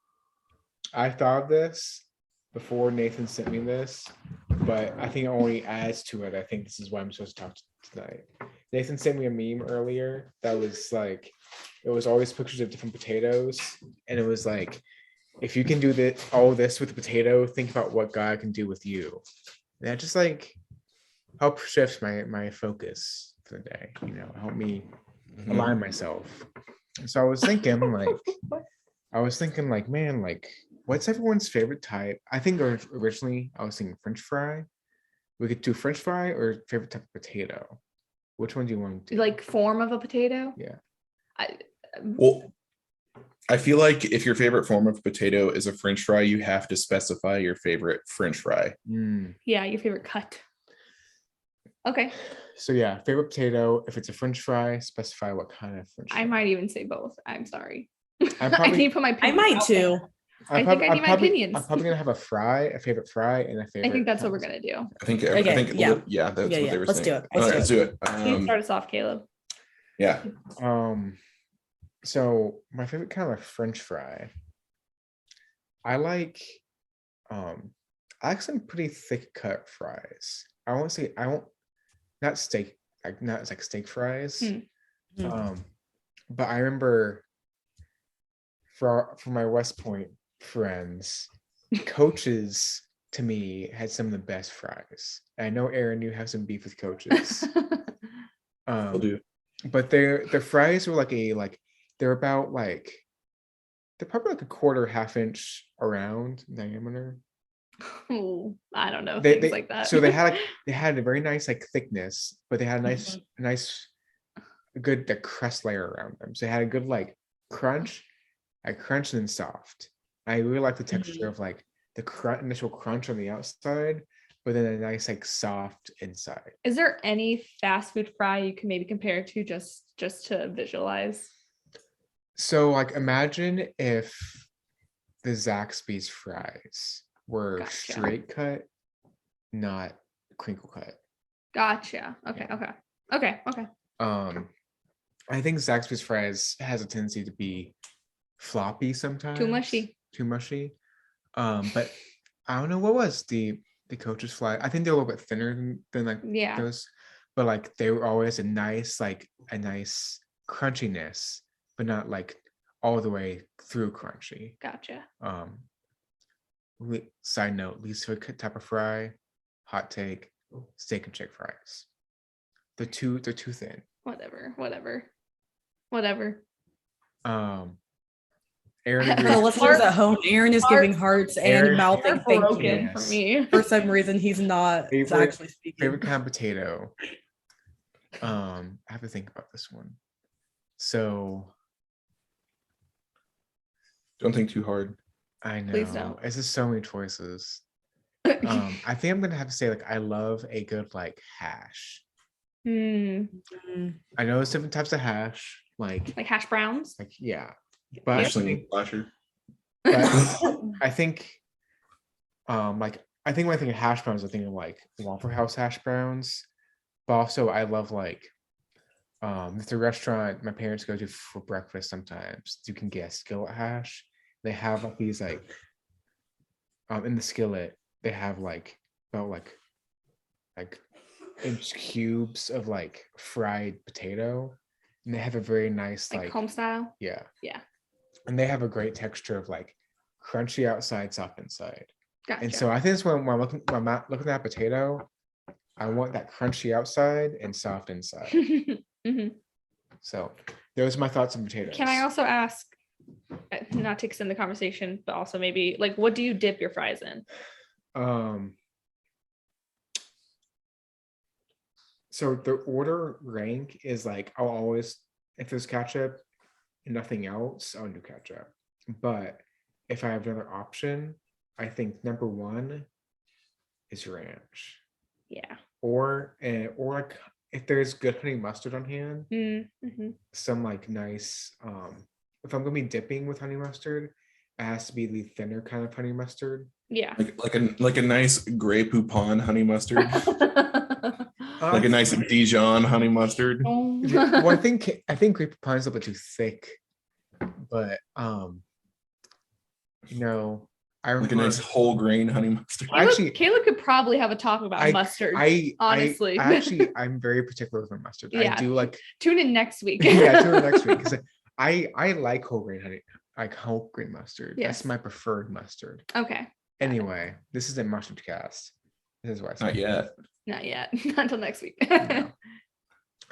I thought of this before Nathan sent me this, but I think it only adds to it. I think this is what I'm supposed to talk tonight. Nathan sent me a meme earlier that was like, it was always pictures of different potatoes, and it was like, if you can do all this with a potato, think about what God can do with you. And that just like helped shift my focus for the day, help me align myself. So I was thinking like, man, like what's everyone's favorite type? I think originally I was thinking French fry. We could do French fry or favorite type of potato. Which one do you want to do? Like form of a potato? Yeah. Well, I feel like if your favorite form of potato is a French fry, you have to specify your favorite French fry. Yeah, your favorite cut. Okay. So yeah, favorite potato. If it's a French fry, specify what kind of French fry. I might even say both. I'm sorry. I I need to put my I opinion might out too. there. I think I need my opinions. I'm probably gonna have a favorite fry, and a favorite. I think that's what we're gonna do. I think Okay, that's yeah. what they were Let's saying. do it. All right, let's do it. You start us off, Caleb. Yeah. So my favorite kind of French fry. I like some pretty thick cut fries. I won't not steak, not like steak fries. But I remember for my West Point friends, Coaches to me had some of the best fries. I know Aaron, you have some beef with Coaches. We'll do. But their fries were they're about they're probably like a quarter half inch around diameter. Ooh, I don't know They like that. So they had a very nice thickness, but they had a good crust layer around them. So they had a good crunch, crunch and then soft. I really like the texture of the initial crunch on the outside, but then a nice soft inside. Is there any fast food fry you can maybe compare it to just to visualize? So imagine if the Zaxby's fries were straight cut, not crinkle cut. Gotcha. Okay. I think Zaxby's fries has a tendency to be floppy sometimes. Too mushy. But I don't know what was the Coach's fry. I think they're a little bit thinner than those, but they were always a nice crunchiness, but not all the way through crunchy. Gotcha. Side note, least favorite type of fry, hot take, steak and shake fries. They're too thin. Whatever. Aaron For the listeners at home, Aaron is giving hearts and mouthing thank you. Broken for me. For some reason, he's not actually speaking. Favorite kind of potato. I have to think about this one. So don't think too hard. I know. Please don't. It's just so many choices. I think I'm gonna have to say I love a good hash. I know there's different types of hash, like hash browns. Yeah. But Slasher. but I think I think when I think of hash browns, I think of like Waffle House hash browns. But also I love like it's a restaurant my parents go to for breakfast sometimes. You can get skillet hash. They have like these like in the skillet, they have like about like inch cubes of like fried potato. And they have a very nice Like like home style. yeah. Yeah. And they have a great texture of like crunchy outside, soft inside. Gotcha. And so I think it's when I'm looking at that potato, I want that crunchy outside and soft inside. Mhm. So those are my thoughts on potatoes. Can I also ask, not to extend the conversation, but also maybe like, what do you dip your fries in? So the order rank is like I'll always, if there's ketchup and nothing else, I'll do ketchup. But if I have another option, I think number one is ranch. Yeah. Or like if there's good honey mustard on hand, Mm-hmm. some like nice if I'm gonna be dipping with honey mustard, it has to be the thinner kind of honey mustard. Yeah. Like a nice Grey Poupon honey mustard, like a nice Dijon honey mustard. Well, I think Grey Poupon is a little bit too thick, but you know, I Like a remember nice whole grain honey mustard. actually Caleb could probably have a talk about mustard. Honestly. I'm very particular with my mustard. Yeah. I do like Tune in next week. yeah, tune in next week because I like whole grain honey, like whole grain mustard. Yes. That's my preferred mustard. Okay. Anyway, this isn't mustard cast. This is why I said Not yet. Not yet. Not until next week. no.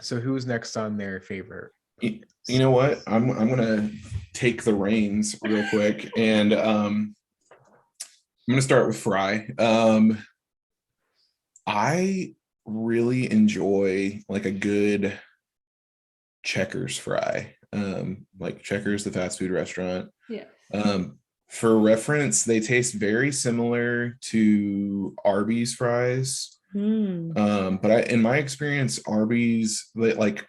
So who's next on their favorite? You know what? I'm gonna take the reins real quick, and I'm gonna start with fry. I really enjoy like a good Checkers fry. Like Checkers, the fast food restaurant. Yeah. For reference, they taste very similar to Arby's fries. But in my experience, Arby's, like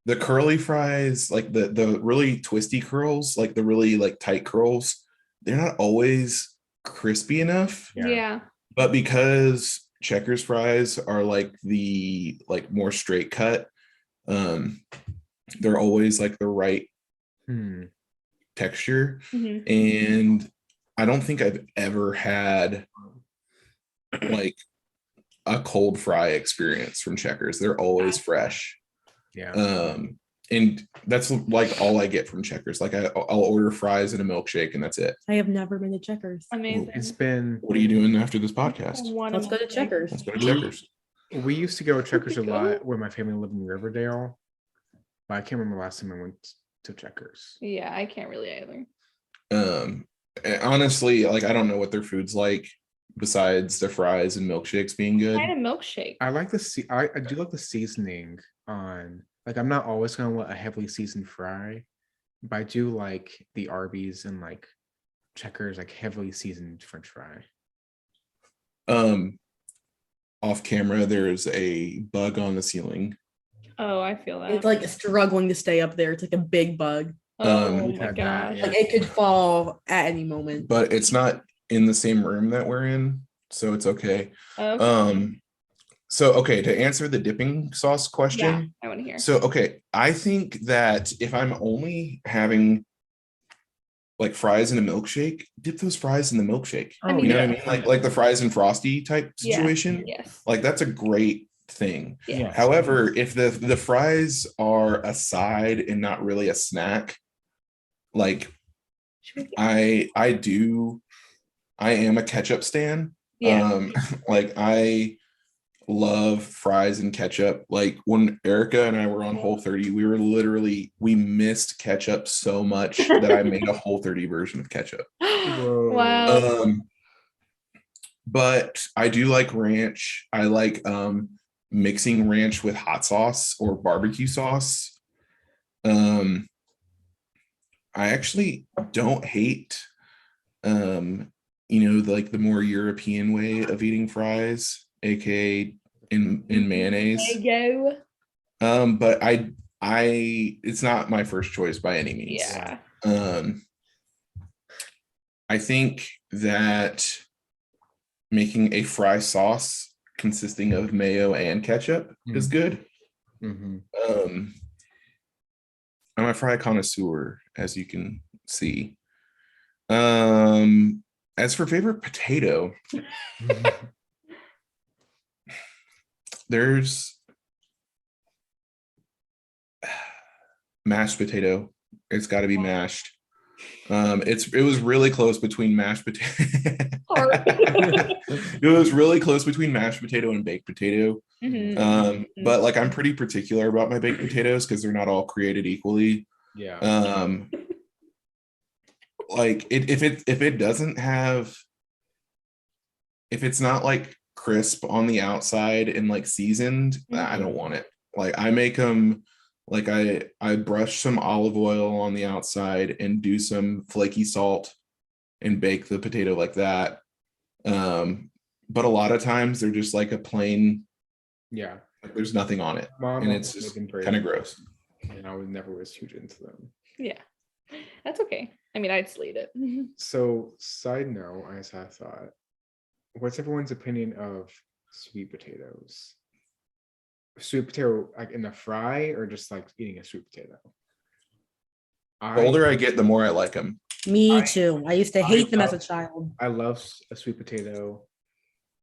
the curly fries, like the really twisty curls, like the really like tight curls, they're not always crispy enough. Yeah. But because Checkers fries are like the like more straight cut, they're always like the right texture. Mhm. And I don't think I've ever had like a cold fry experience from Checkers. They're always fresh. Yeah. And that's like all I get from Checkers. Like I'll order fries and a milkshake and that's it. I have never been to Checkers. Amazing. It's been What are you doing after this podcast? Let's go to Checkers. Let's go to Checkers. we used to go to Checkers a lot where my family lived in Riverdale. But I can't remember the last time I went to Checkers. Yeah, I can't really either. And honestly, like I don't know what their food's like besides the fries and milkshakes being good. Kind of milkshake. I like I do like the seasoning on, like I'm not always gonna want a heavily seasoned fry, but I do like the Arby's and like Checkers like heavily seasoned French fry. Off camera, there's a bug on the ceiling. Oh, I feel that. It's like struggling to stay up there. It's like a big bug. Oh We've my had that, gosh. yeah. Like it could fall at any moment. But it's not in the same room that we're in, so it's okay. Okay. So okay, to answer the dipping sauce question. Yeah, I want to hear. So okay, I think that if I'm only having like fries in a milkshake, dip those fries in the milkshake. I mean, You know what I yeah. mean? Like the fries and frosty type Yeah. situation. Yes. Like that's a great thing. Yeah. However, if the fries are a side and not really a snack, like I am a ketchup stan. Yeah. Like I love fries and ketchup. Like when Erica and I were on Whole30, we missed ketchup so much that I made a Whole30 version of ketchup. Wow. But I do like ranch. I like mixing ranch with hot sauce or barbecue sauce. I actually don't hate like the more European way of eating fries, aka in mayonnaise. There you go. But I it's not my first choice by any means. Yeah. I think that making a fry sauce consisting of mayo and ketchup is good. Mhm. I'm a fry connoisseur, as you can see. As for favorite potato, there's mashed potato. It's got to be mashed. It was really close between mashed potato. It was really close between mashed potato and baked potato. But like I'm pretty particular about my baked potatoes because they're not all created equally. Yeah. Like if it doesn't have, if it's not like crisp on the outside and like seasoned, I don't want it. Like I make them like I brush some olive oil on the outside and do some flaky salt and bake the potato like that. But a lot of times they're just like a plain, Yeah. like there's nothing on it, Mom and always it's just made them kind of very- gross. And I was never huge into them. Yeah. That's okay. I mean, I'd slate it. So, side note, I just had a thought. What's everyone's opinion of sweet potatoes? Sweet potato, like in a fry, or just like eating a sweet potato? The older I get, the more I like them. Me too. I used to hate them as a love- child. I love a sweet potato.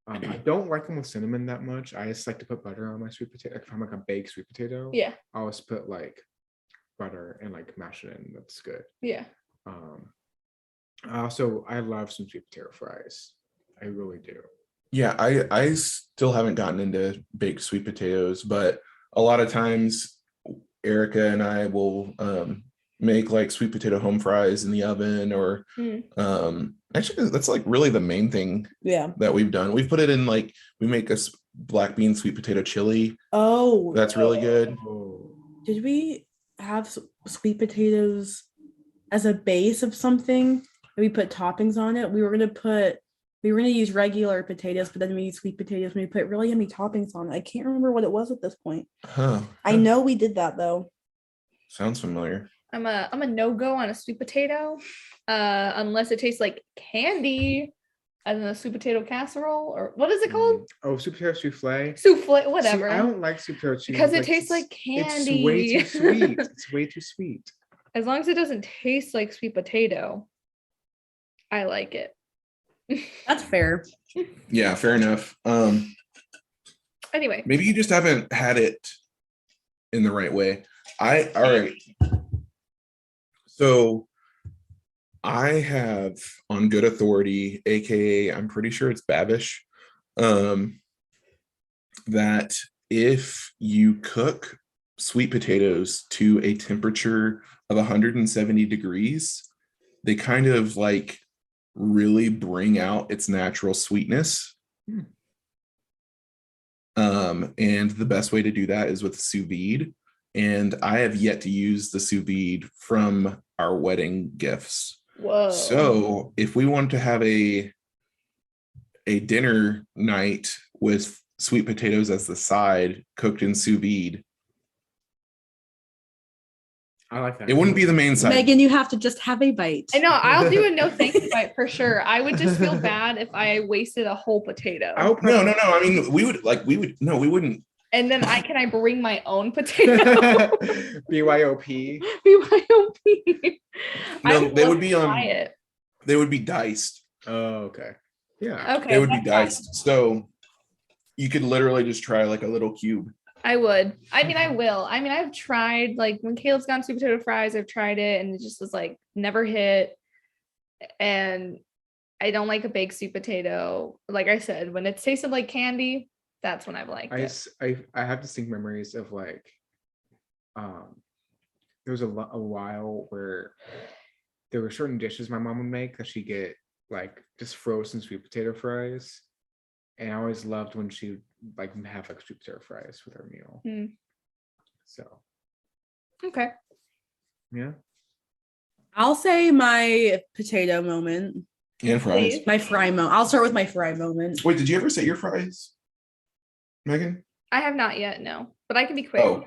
I don't like them with cinnamon that much. I just like to put butter on my sweet potato. Like if I'm like a baked sweet potato, Yeah. I always put like butter and like mash it in. That's good. Yeah. I love some sweet potato fries. I really do. Yeah, I still haven't gotten into baked sweet potatoes, but a lot of times Erica and I will make like sweet potato home fries in the oven, or actually that's like really the main thing Yeah. that we've done. We've put it in, like we make a black bean sweet potato chili. Oh, That's really good. Oh, did we have sweet potatoes as a base of something? We put toppings on it. We were gonna use regular potatoes, but then we used sweet potatoes and we put really yummy toppings on it. I can't remember what it was at this point. Huh. I know we did that though. Sounds familiar. I'm a no-go on a sweet potato. Unless it tastes like candy, as in a sweet potato casserole, or what is it called? oh, sweet potato souffle. Souffle, See, whatever. I don't like sweet potato souffle because it tastes like candy. It's way too sweet. It's way too sweet. As long as it doesn't taste like sweet potato, I like it. That's fair. Yeah, fair enough. Anyway, Maybe you just haven't had it in the right way. All right. So I have on good authority, aka I'm pretty sure it's Babish, that if you cook sweet potatoes to a temperature of 170 degrees, they kind of like really bring out its natural sweetness. And the best way to do that is with sous vide. And I have yet to use the sous vide from our wedding gifts. whoa. So if we want to have a dinner night with sweet potatoes as the side, cooked in sous vide, I like that. it wouldn't be the main side. Megan, you have to just have a bite. I know I'll do a no thank you bite for sure. I would just feel bad if I wasted a whole potato. I hope No. I mean, we wouldn't. And then I bring my own potato. BYOP. BYOP. I No, they would be try it. They would be diced. Oh, okay. Yeah. Okay. They would be that's fine. diced. So you could literally just try like a little cube. I would. I mean, I will. I mean, I've tried, like when Caleb's gone sweet potato fries, I've tried it and it just was like never hit. And I don't like a baked sweet potato. Like I said, when it's tasted like candy, that's when I've liked it. I have distinct memories of like there was a while where there were certain dishes my mom would make that she'd get like just frozen sweet potato fries. And I always loved when she would like have like sweet potato fries with her meal. So Okay. yeah. I'll say my potato moment. And fries. Please. My fry moment. I'll start with my fry moment. Wait, did you ever say your fries, Megan? I have not yet, no. But I can be quick. Oh,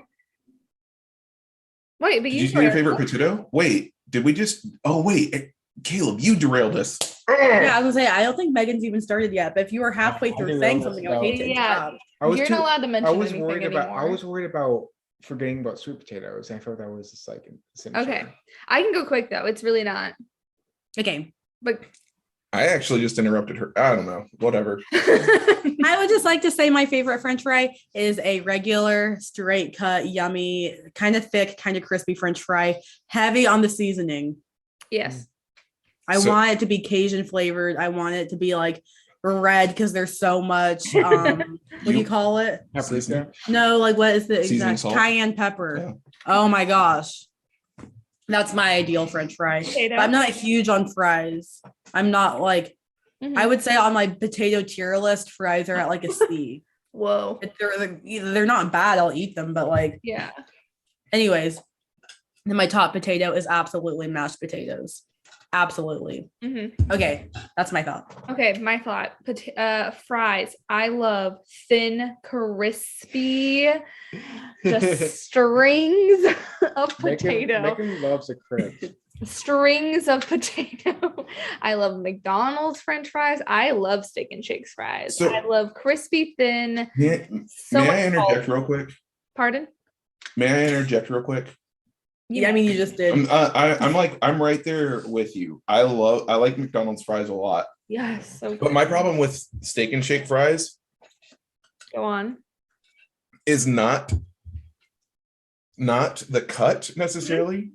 Wait, but did you say your favorite potato? Wait, did we just? Oh, wait. Caleb, you derailed us. Yeah, I was gonna say I don't think Megan's even started yet. But if you were halfway I through didn't saying know something, this I would hate to about- Yeah. interrupt. I was You're not allowed to mention I was anything worried anymore. I was worried about forgetting about sweet potatoes. I thought that was just like essential. Okay. I can go quick though. It's really not. Okay. But I actually just interrupted her. I don't know. Whatever. I would just like to say my favorite French fry is a regular, straight cut, yummy, kind of thick, kind of crispy French fry, heavy on the seasoning. yes. I So- want it to be Cajun flavored. I want it to be like red because there's so much. What do you call it? Paprika. No, like what is the Seasoning exact salt? cayenne pepper? Yeah. Oh my gosh. That's my ideal French fry. Potato. But I'm not huge on fries. I'm not like Mhm. I would say on my potato tier list, fries are at like a C. Whoa. They're not bad. I'll eat them, but like, Yeah. anyways, then my top potato is absolutely mashed potatoes. Absolutely. hmm Okay, that's my thought. Okay, my thought. Fries. I love thin, crispy, just strings of potato. Megan loves a crisp. Strings of potato. I love McDonald's French fries. I love Steak and Shake's fries. So- I love crispy, thin. May, So may much I interject salt. real quick? Pardon? May I interject real quick? Yeah, I mean, you just did. I'm right there with you. I like McDonald's fries a lot. Yes. So But my problem with Steak and Shake fries go on. is not the cut necessarily.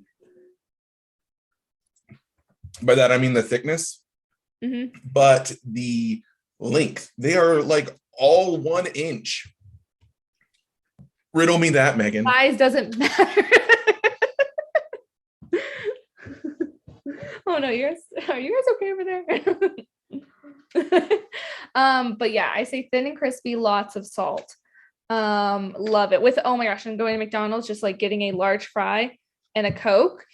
By that I mean the thickness, hmm but the length. They are like all 1 inch. Riddle me that, Megan. Size doesn't matter. Oh no, are you guys okay over there? But yeah, I say thin and crispy, lots of salt. Love it. With oh my gosh, I'm going to McDonald's, just like getting a large fry and a Coke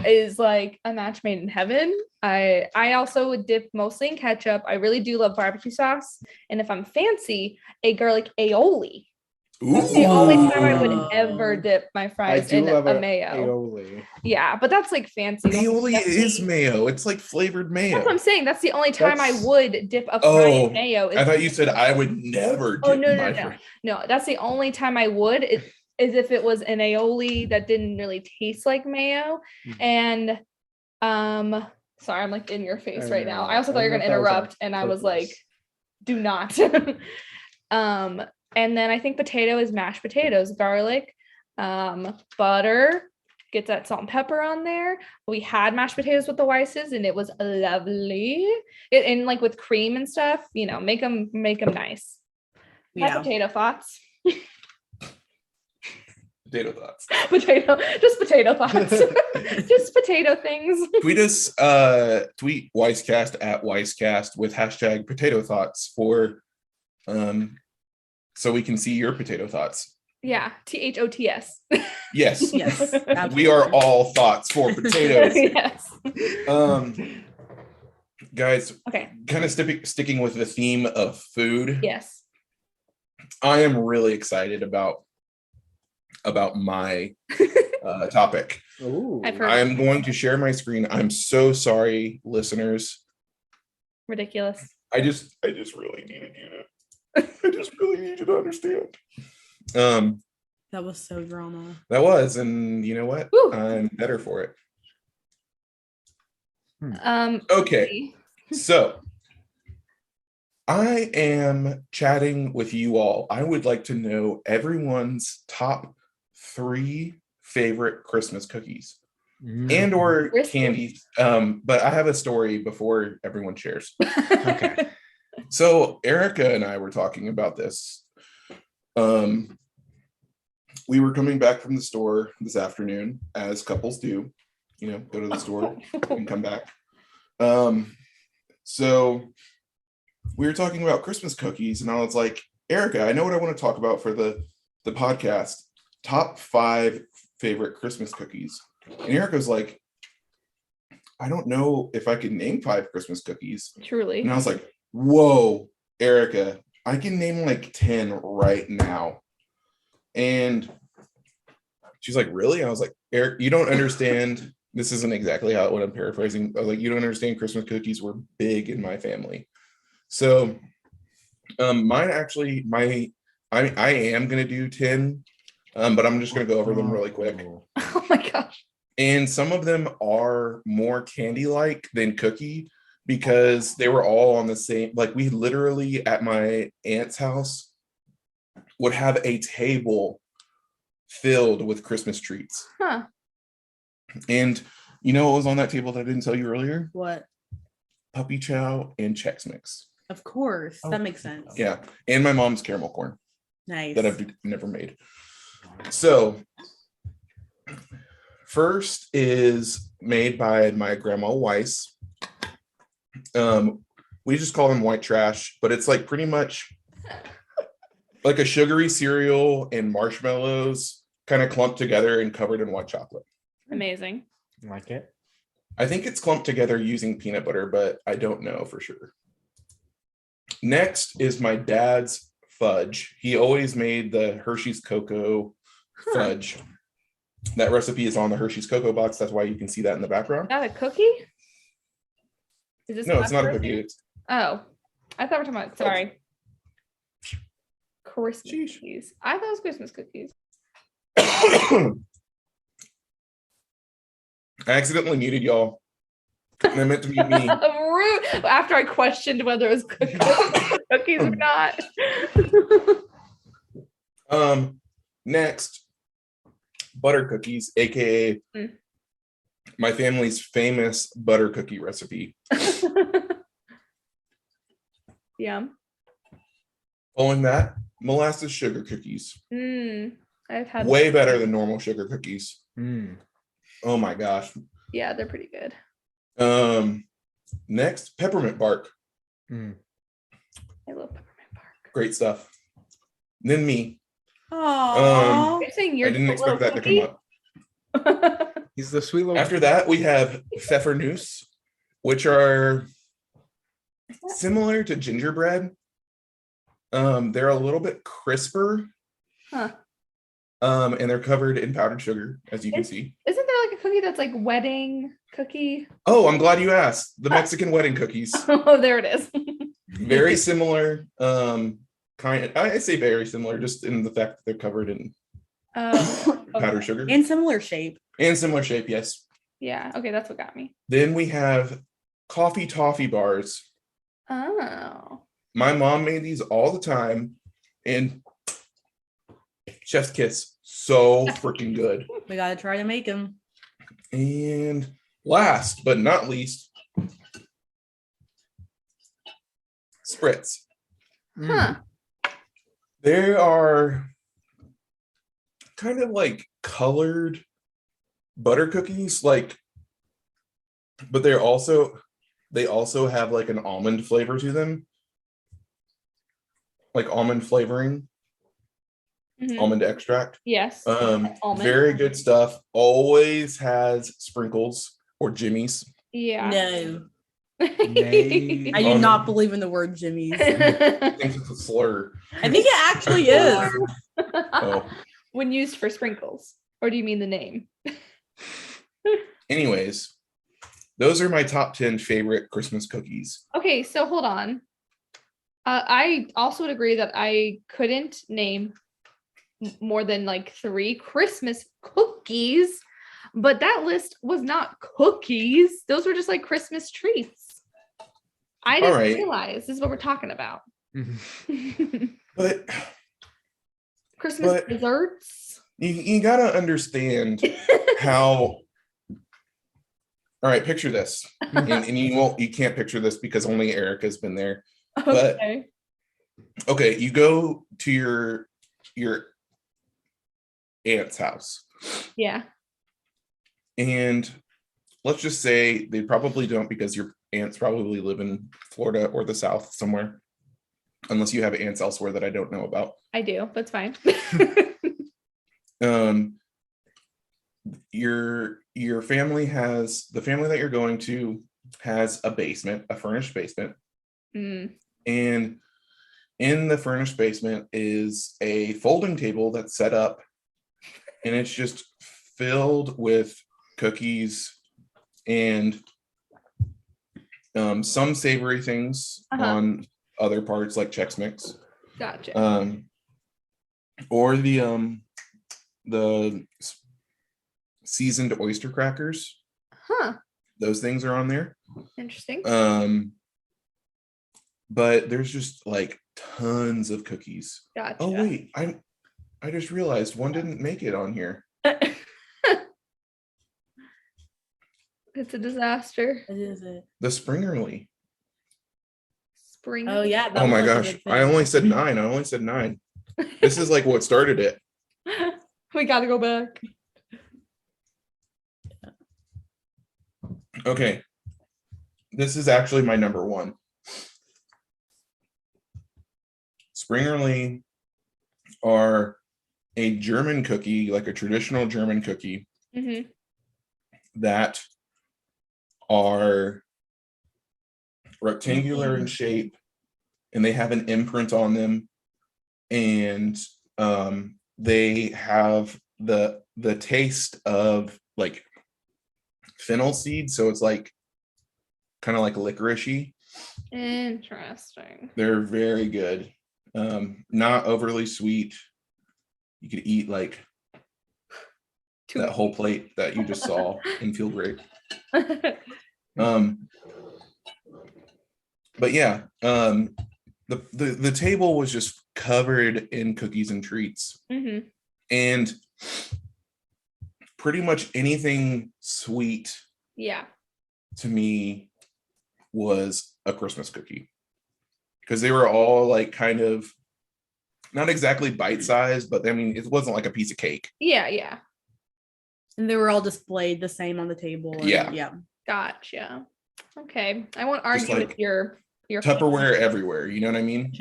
is like a match made in heaven. I also would dip mostly in ketchup. I really do love barbecue sauce. And if I'm fancy, a garlic aioli. That's the only time I would ever dip my I fries do in love a mayo. aioli. Yeah, but that's like fancy. Aioli That's is the- mayo. It's like flavored mayo. That's what I'm saying. That's the only time I That's- would dip a fry Oh, in mayo. I thought you said I would never dip Oh no, my no, no, fries. no. That's the only time I would. Is if it was an aioli that didn't really taste like mayo. Mhm. And sorry, I'm like in your face I right now. know. I also thought I you were don't gonna know if that was on interrupt, and I was like, purpose. do not. And then I think potato is mashed potatoes, garlic, butter, gets that salt and pepper on there. We had mashed potatoes with the Weisses, and it was lovely. And like with cream and stuff, make them nice. My Yeah. potato thoughts. Potato thoughts. Just potato thoughts. Just potato things. Tweet us, tweet Weisscast at Weisscast with hashtag potato thoughts for so we can see your potato thoughts. Yeah, THOTS. Yes. Yes. We are all thoughts for potatoes. Yes. Guys, Okay. kind of sticking with the theme of food. Yes. I am really excited about my topic. Ooh. I've heard- I am going to share my screen. I'm so sorry, listeners. Ridiculous. I just really needed you to. I just really need you to understand. That was so drama. That was, and you know what? Woo. I'm better for it. Um. Okay, so I am chatting with you all. I would like to know everyone's top 3 favorite Christmas cookies and or Christmas. candies. But I have a story before everyone shares. Okay. So Erica and I were talking about this. We were coming back from the store this afternoon, as couples do. Go to the store and come back. So we were talking about Christmas cookies, and I was like, Erica, I know what I want to talk about for the podcast. Top 5 favorite Christmas cookies. And Erica's like, I don't know if I could name 5 Christmas cookies. Truly. And I was like, whoa, Erica, I can name like 10 right now. And she's like, really? I was like, Eric, you don't understand This isn't exactly how what I'm paraphrasing. Like, you don't understand, Christmas cookies were big in my family. So mine actually, I am gonna do 10, but I'm just gonna go over them really quick. Oh my gosh. And some of them are more candy-like than cookie because they were all on the same, like we literally at my aunt's house would have a table filled with Christmas treats. Huh. And you know what was on that table that I didn't tell you earlier? What? Puppy chow and Chex Mix. Of course. Oh. That makes sense. Yeah. And my mom's caramel corn Nice. that I've never made. So first is made by my grandma Weiss. We just call them white trash, but it's like pretty much like a sugary cereal and marshmallows kind of clumped together and covered in white chocolate. Amazing. Like it? I think it's clumped together using peanut butter, but I don't know for sure. Next is my dad's fudge. He always made the Hershey's Cocoa fudge. That recipe is on the Hershey's Cocoa box. That's why you can see that in the background. Not a cookie? Is this No, it's not a Hershey? cookie. It's Oh, I thought we were talking about, sorry. Christmas Sheesh. cookies. I thought it was Christmas cookies. I accidentally muted y'all. And I meant to mute me. Rude. After I questioned whether it was cookies or not. Next, butter cookies, aka my family's famous butter cookie recipe. Yum. Following that, molasses sugar cookies. I've had Way better than normal sugar cookies. Mm. Oh my gosh. Yeah, they're pretty good. Next, peppermint bark. Mm. I love peppermint bark. Great stuff. Then me. Aww. You're saying I you're didn't the expect that to little come up. cookie? He's the sweet little. After that, we have pfeffernusse, which are similar to gingerbread. They're a little bit crisper. Huh. And they're covered in powdered sugar, as you can see. Isn't there like a cookie that's like wedding cookie? Oh, I'm glad you asked. The Mexican wedding cookies. Oh, there it is. Very similar. I say very similar, just in the fact that they're covered in powdered sugar. In similar shape. And similar shape, yes. Yeah. Okay, that's what got me. Then we have coffee toffee bars. Oh. My mom made these all the time, and chef's kiss, so freaking good. We gotta try to make them. And last but not least, spritz. Huh. They are kind of like colored butter cookies, like, but they also have like an almond flavor to them, like almond flavoring, almond extract. Yes. Almond. Very good stuff. Always has sprinkles or jimmies. Yeah. No. Nay. I do not believe in the word Jimmy's. I think it's a slur. I think it actually is. Oh. When used for sprinkles, or do you mean the name? Anyways, those are my top 10 favorite Christmas cookies. Okay, so hold on. I also would agree that I couldn't name more than like 3 Christmas cookies, but that list was not cookies. Those were just like Christmas treats. I didn't realize this is what we're talking about. But Christmas desserts. You gotta understand how. All right, picture this, and you can't picture this because only Erica's been there. But okay, you go to your aunt's house. Yeah. And let's just say they probably don't, because your aunts probably live in Florida or the South somewhere, unless you have aunts elsewhere that I don't know about. I do. That's fine. Your family has, the family that you're going to has a basement, a furnished basement. And in the furnished basement is a folding table that's set up, and it's just filled with cookies and some savory things on other parts like Chex Mix. Gotcha. Or the seasoned oyster crackers. Huh. Those things are on there. Interesting. But there's just like tons of cookies. Gotcha. Oh wait, I just realized one didn't make it on here. It's a disaster. What is it? The Springerly. Spring. Oh yeah. that Oh my was like a gosh, big I thing. only said 9. I only said 9. This is like what started it. We gotta go back. Okay. This is actually my number 1. Springerly are a German cookie, like a traditional German cookie Mm-hmm. that are rectangular in shape, and they have an imprint on them, and they have the taste of like fennel seed, so it's like kind of like licoricey. Interesting. They're very good. Not overly sweet. You could eat like that whole plate that you just saw and feel great. But yeah, the table was just covered in cookies and treats. Mm-hmm. And pretty much anything sweet Yeah. to me was a Christmas cookie, because they were all like kind of not exactly bite-sized, but I mean, it wasn't like a piece of cake. Yeah. Yeah. And they were all displayed the same on the table. And Yeah. Yeah. Gotcha. Okay. I won't Just argue like with your Tupperware everywhere. You know what I mean?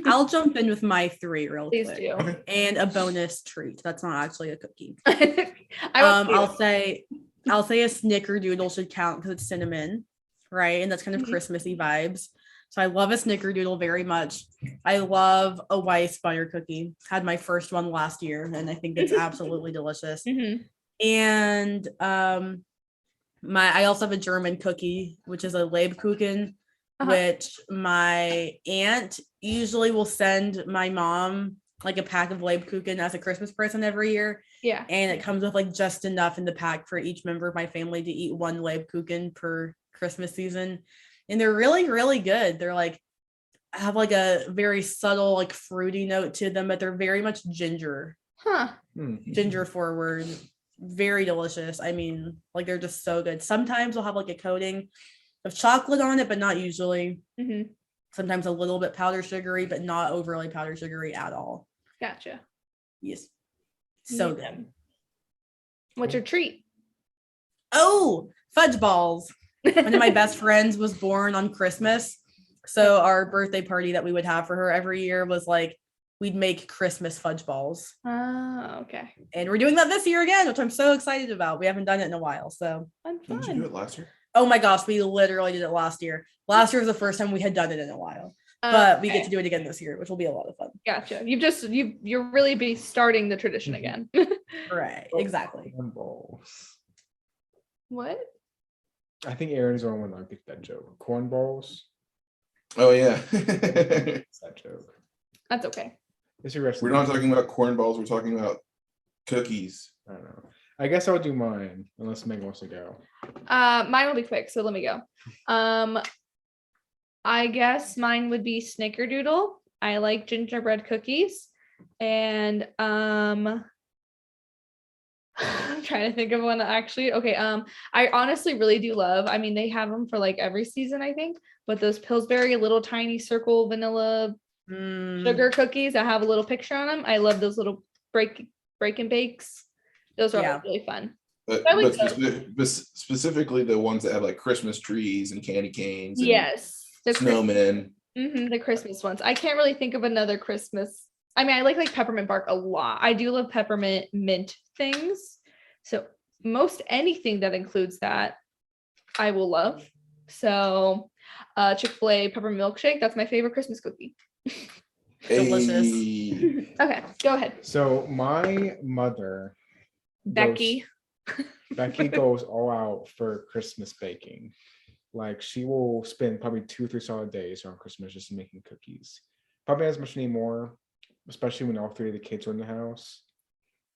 I'll jump in with my 3 real Please quick. do. Okay. And a bonus treat. That's not actually a cookie. I'll I'll say a snickerdoodle should count because it's cinnamon, right? And that's kind of Mhm. Christmassy vibes. So I love a snickerdoodle very much. I love a Weiss butter cookie. Had my first one last year, and I think it's absolutely delicious. Mm-hmm. And I also have a German cookie, which is a Lebkuchen, which my aunt usually will send my mom like a pack of Lebkuchen as a Christmas present every year. Yeah. And it comes with like just enough in the pack for each member of my family to eat one Lebkuchen per Christmas season. And they're really, really good. They're like, have like a very subtle, like fruity note to them, but they're very much ginger forward. Very delicious. I mean, like they're just so good. Sometimes they'll have like a coating of chocolate on it, but not usually. Mm-hmm. Sometimes a little bit powdered sugary, but not overly powdered sugary at all. Gotcha. Yes. So Yeah. good. What's your treat? Oh, fudge balls. One of my best friends was born on Christmas. So our birthday party that we would have for her every year was like, we'd make Christmas fudge balls. Oh, okay. And we're doing that this year again, which I'm so excited about. We haven't done it in a while. So Didn't you do it last year? oh my gosh, we literally did it last year. Last year was the first time we had done it in a while. But we get to do it again this year, which will be a lot of fun. Gotcha. You're really be starting the tradition again. Right, exactly. Corn balls. What? I think Aaron's the only one that picked that joke. Corn balls. Oh yeah. It's that joke. That's okay. It's your rest. We're not talking about corn balls. We're talking about cookies. I don't know. I guess I'll do mine unless Meg wants to go. Mine will be quick, so let me go. I guess mine would be snickerdoodle. I like gingerbread cookies. And I'm trying to think of one actually. Okay. I honestly really do love, I mean, they have them for like every season, I think, but those Pillsbury little tiny circle vanilla sugar cookies that have a little picture on them. I love those little break and bakes. Those are really fun. But, I like specifically the ones that have like Christmas trees and candy canes and Yes. snowmen. The Christmas ones. I can't really think of another Christmas. I mean, I like peppermint bark a lot. I do love peppermint mint things. So most anything that includes that, I will love. So Chick-fil-A peppermint milkshake, that's my favorite Christmas cookie. Delicious. Hey. Okay, go ahead. So my mother, Becky. Becky goes all out for Christmas baking. Like she will spend probably 2 or 3 solid days around Christmas just making cookies. Probably as much anymore, especially when all 3 of the kids are in the house,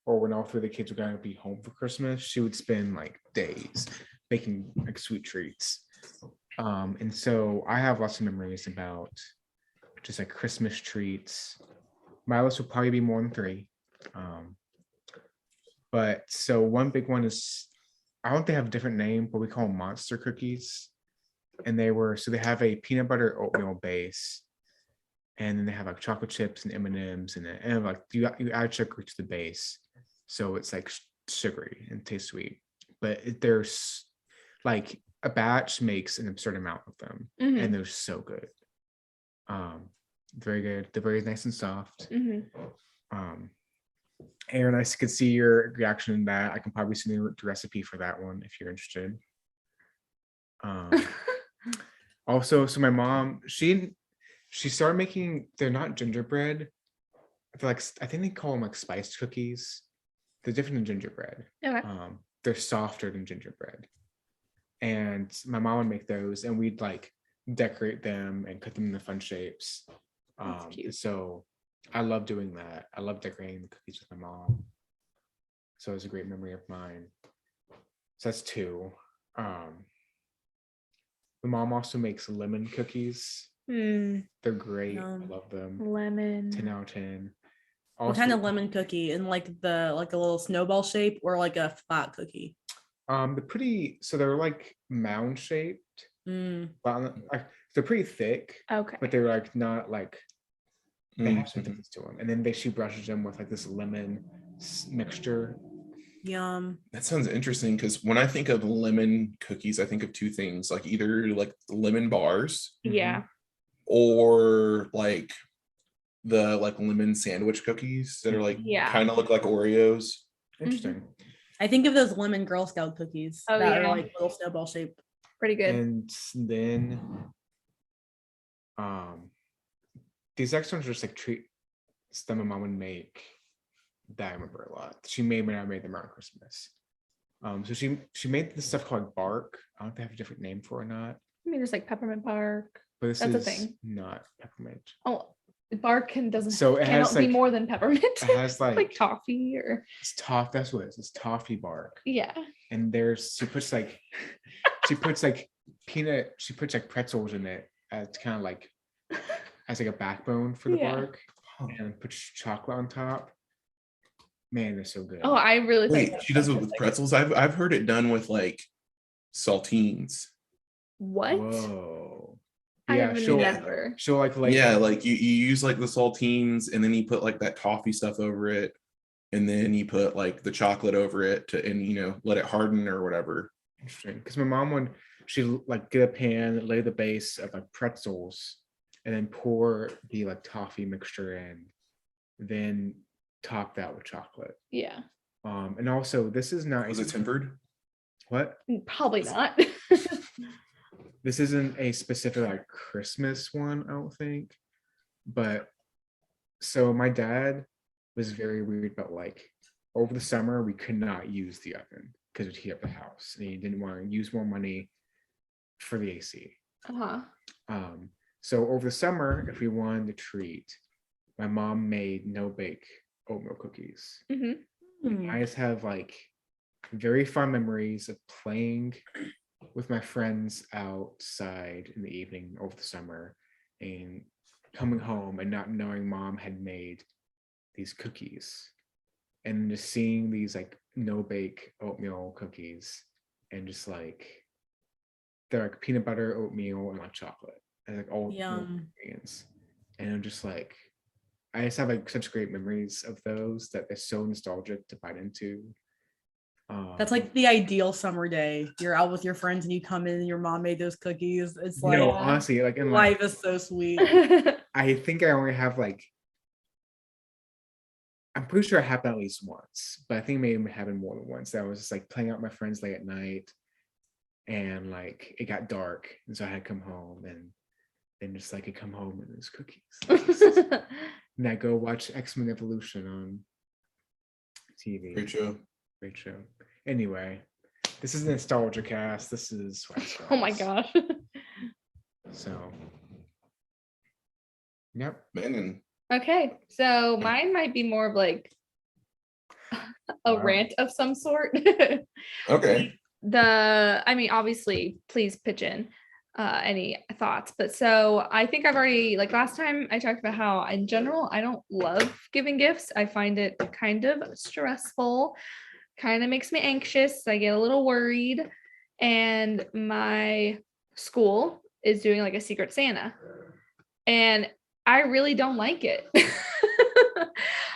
or when all 3 of the kids are going to be home for Christmas. She would spend like days making like sweet treats. And so I have lots of memories about just like Christmas treats. My list will probably be more than 3. But so one big one is, I don't think they have a different name, but we call them monster cookies. And they have a peanut butter oatmeal base, and then they have like chocolate chips and M&Ms in it, and like you add sugar to the base, so it's like sugary and tastes sweet. But there's like a batch makes an absurd amount of them, and they're so good. Very good. They're very nice and soft. Aaron, I could see your reaction in that. I can probably send you the recipe for that one if you're interested. Also, so my mom, she started making, they're not gingerbread. I think they call them like spiced cookies. They're different than gingerbread. Okay. They're softer than gingerbread. And my mom would make those, and we'd like decorate them and cut them into fun shapes. That's cute. So I love doing that. I love decorating the cookies with my mom. So it's a great memory of mine. So that's 2. My mom also makes lemon cookies. They're great. I love them. Lemon. 10 out of 10. What kind of lemon cookie? In like a little snowball shape, or like a flat cookie? They're like mound shaped. But they're pretty thick. Okay. But they're like not like, they have some thickness to them. And then she brushes them with like this lemon mixture. Yum. That sounds interesting, because when I think of lemon cookies, I think of 2 things, like either like lemon bars, Yeah. or like the like lemon sandwich cookies that are like kind of look like Oreos. Interesting. I think of those lemon Girl Scout cookies that are like little snowball shaped. Pretty good. And then these next ones are just like treats that my mom would make that I remember a lot. She made when I made them around Christmas. So she made this stuff called bark. I don't know if they have a different name for it or not. I mean, there's like peppermint bark. But this That's a is thing. not peppermint. Oh, bark doesn't. So it cannot has be like more than peppermint. it has like toffee or. It's toffee. That's what it is. It's toffee bark. Yeah. And she puts like peanut. She puts like pretzels in it as kind of like as like a backbone for the bark, and puts chocolate on top. Man, they're so good. Oh, I really think Wait, she does it with pretzels? I've heard it done with like saltines. What? Whoa. I Yeah, have she'll like like you use like the saltines, and then you put like that toffee stuff over it, and then you put like the chocolate over it and let it harden or whatever. Interesting. Because my mom would, she like get a pan, lay the base of like pretzels, and then pour the like toffee mixture in, then top that with chocolate. Yeah. And also this is not. Was it tempered? What? Probably not. This isn't a specific like Christmas one, I don't think. But so my dad was very weird about like over the summer we could not use the oven because it would heat up the house, and he didn't want to use more money for the AC. So over the summer, if we wanted a treat, my mom made no-bake oatmeal cookies. I just have like very fond memories of playing with my friends outside in the evening over the summer, and coming home and not knowing mom had made these cookies, and just seeing these like no-bake oatmeal cookies, and just like they're like peanut butter, oatmeal, and like chocolate, and like all ingredients. And I'm just like, I just have like such great memories of those that they're so nostalgic to bite into. That's like the ideal summer day. You're out with your friends and you come in and your mom made those cookies. It's like, honestly, like in life is so sweet. I think I only have like, I'm pretty sure it happened at least once, but I think maybe it happened more than once. That I was just like playing out with my friends late at night, and like it got dark, and so I had to come home, and then just like I come home and there's cookies. And I go watch X-Men Evolution on TV. Great show. Great show. Anyway, This is nostalgia cast. This is Oh my gosh. So, yep. Man, Okay, so mine might be more of like a Wow. rant of some sort. okay. I mean, obviously, please pitch in any thoughts. But so I think I've already, like last time I talked about how in general, I don't love giving gifts. I find it kind of stressful, kind of makes me anxious. I get a little worried. And my school is doing like a Secret Santa. And I really don't like it.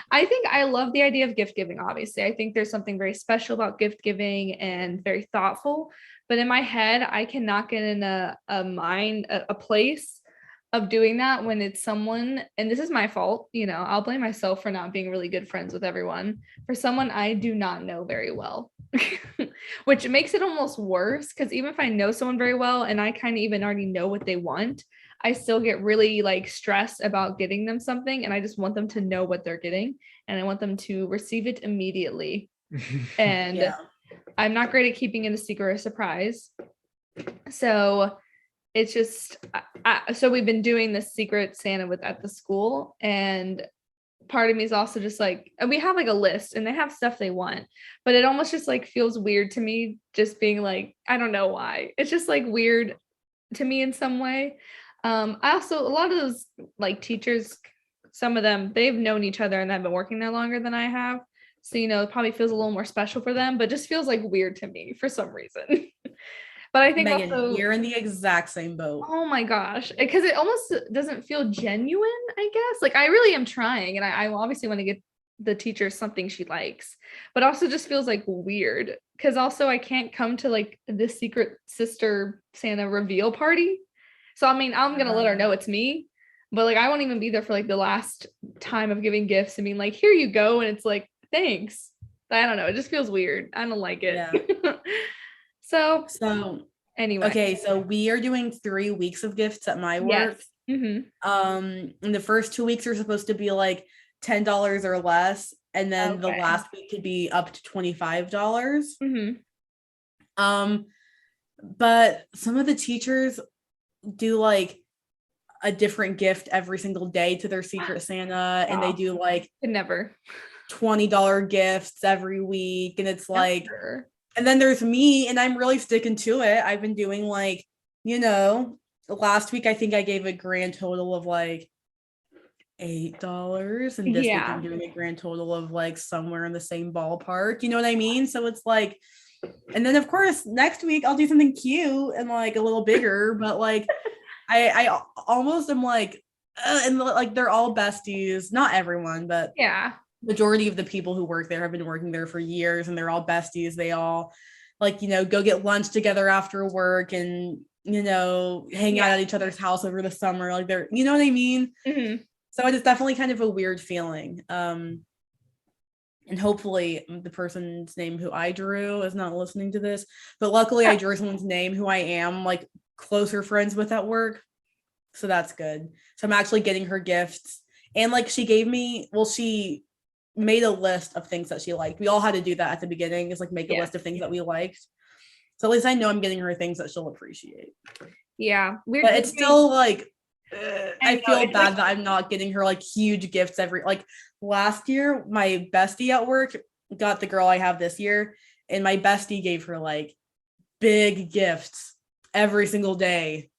I think I love the idea of gift giving, obviously. I think there's something very special about gift giving and very thoughtful. But in my head, I cannot get in a place of doing that when it's someone, and this is my fault, I'll blame myself for not being really good friends with everyone, for someone I do not know very well, which makes it almost worse because even if I know someone very well and I kind of even already know what they want, I still get really like stressed about getting them something, and I just want them to know what they're getting and I want them to receive it immediately. And Yeah. I'm not great at keeping it a secret or a surprise. So it's just, so we've been doing this Secret Santa at the school, and part of me is also just like, and we have like a list and they have stuff they want, but it almost just like feels weird to me just being like, I don't know why. It's just like weird to me in some way. I also, a lot of those like teachers, some of them, they've known each other and have been working there longer than I have. So, it probably feels a little more special for them, but just feels like weird to me for some reason. But I think Megan, also, you're in the exact same boat. oh my gosh, because it almost doesn't feel genuine, I guess. Like I really am trying, and I obviously want to get the teacher something she likes, but also just feels like weird because also I can't come to like this secret sister Santa reveal party. So I mean, I'm gonna let her know it's me, but like I won't even be there for like the last time of giving gifts and being like, here you go, and it's like, thanks. I don't know, it just feels weird. I don't like it. Yeah. So So anyway, okay, so we are doing 3 weeks of gifts at my work. yes. And the first 2 weeks are supposed to be like $10 or less, and then the Okay. last week could be up to $25. But some of the teachers do like a different gift every single day to their Secret Santa, and they do like Could never. $20 gifts every week, and it's like, Never. and then there's me, and I'm really sticking to it. I've been doing like, last week I think I gave a grand total of like $8, and this week Yeah. I'm doing a grand total of like somewhere in the same ballpark. You know what I mean? So it's like, and then of course next week I'll do something cute and like a little bigger, but like I almost am like, and like they're all besties, not everyone, but Yeah. majority of the people who work there have been working there for years, and they're all besties. They all like, go get lunch together after work and, hang out at each other's house over the summer. Like they're, you know what I mean? So it is definitely kind of a weird feeling. And hopefully the person's name who I drew is not listening to this, but luckily I drew someone's name who I am like closer friends with at work. So that's good. So I'm actually getting her gifts, and like she made a list of things that she liked. We all had to do that at the beginning, is like make a list of things that we liked. So at least I know I'm getting her things that she'll appreciate. Yeah. But it's still like, I feel it's bad like, that I'm not getting her like huge gifts like last year. My bestie at work got the girl I have this year, and my bestie gave her like big gifts every single day.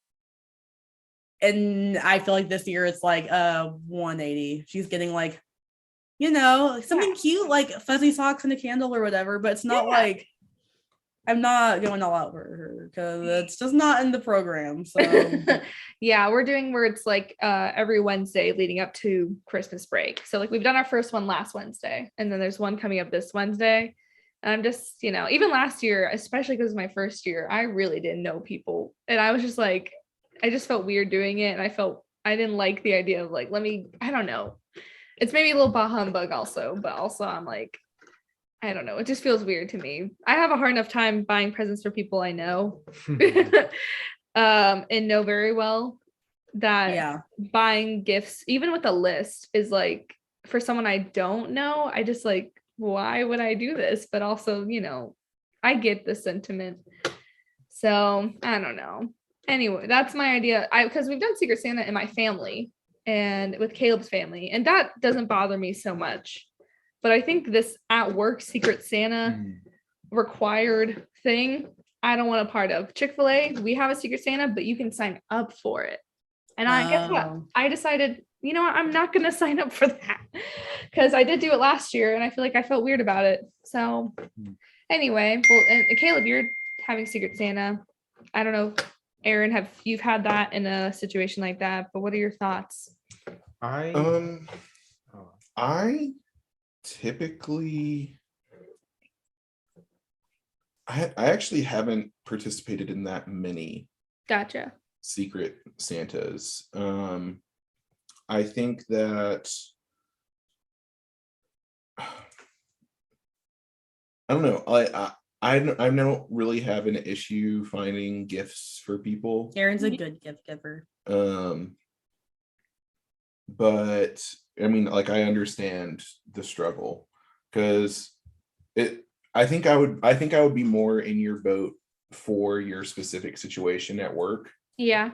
And I feel like this year it's like 180. She's getting like, something cute like fuzzy socks and a candle or whatever, but it's not like, I'm not going all out for her because it's just not in the program. So yeah, we're doing where it's like every Wednesday leading up to Christmas break. So like we've done our first one last Wednesday, and then there's one coming up this Wednesday. And I'm just, even last year, especially because it's my first year, I really didn't know people. And I was just like, I just felt weird doing it. And I didn't like the idea of like, I don't know. It's maybe a little bah humbug also, but also I'm like, I don't know. It just feels weird to me. I have a hard enough time buying presents for people I know and know very well, that buying gifts, even with a list, is like for someone I don't know. I just like, why would I do this? But also, I get the sentiment. So I don't know. Anyway, that's my idea. Because we've done Secret Santa in my family and with Caleb's family, and that doesn't bother me so much. But I think this at work Secret Santa required thing, I don't want a part of. Chick-fil-A, we have a Secret Santa, but you can sign up for it. And I guess what? I decided, you know what, I'm not going to sign up for that because I did do it last year and I feel like I felt weird about it. So anyway, well, and Caleb, you're having Secret Santa. I don't know, Aaron, you've had that in a situation like that, but what are your thoughts? I typically, I actually haven't participated in that many Gotcha. Secret Santas. I think that I don't know. I don't really have an issue finding gifts for people. Aaron's a good gift giver. But I mean, like, I understand the struggle because I think I would be more in your boat for your specific situation at work. Yeah.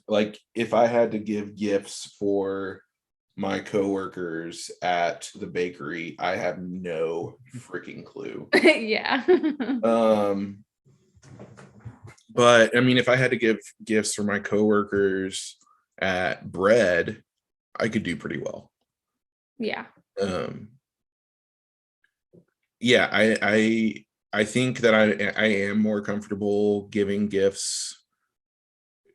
Like if I had to give gifts for my coworkers at the bakery, I have no freaking clue. Yeah. But I mean, if I had to give gifts for my coworkers at bread, I could do pretty well. Yeah. Yeah, I think that I am more comfortable giving gifts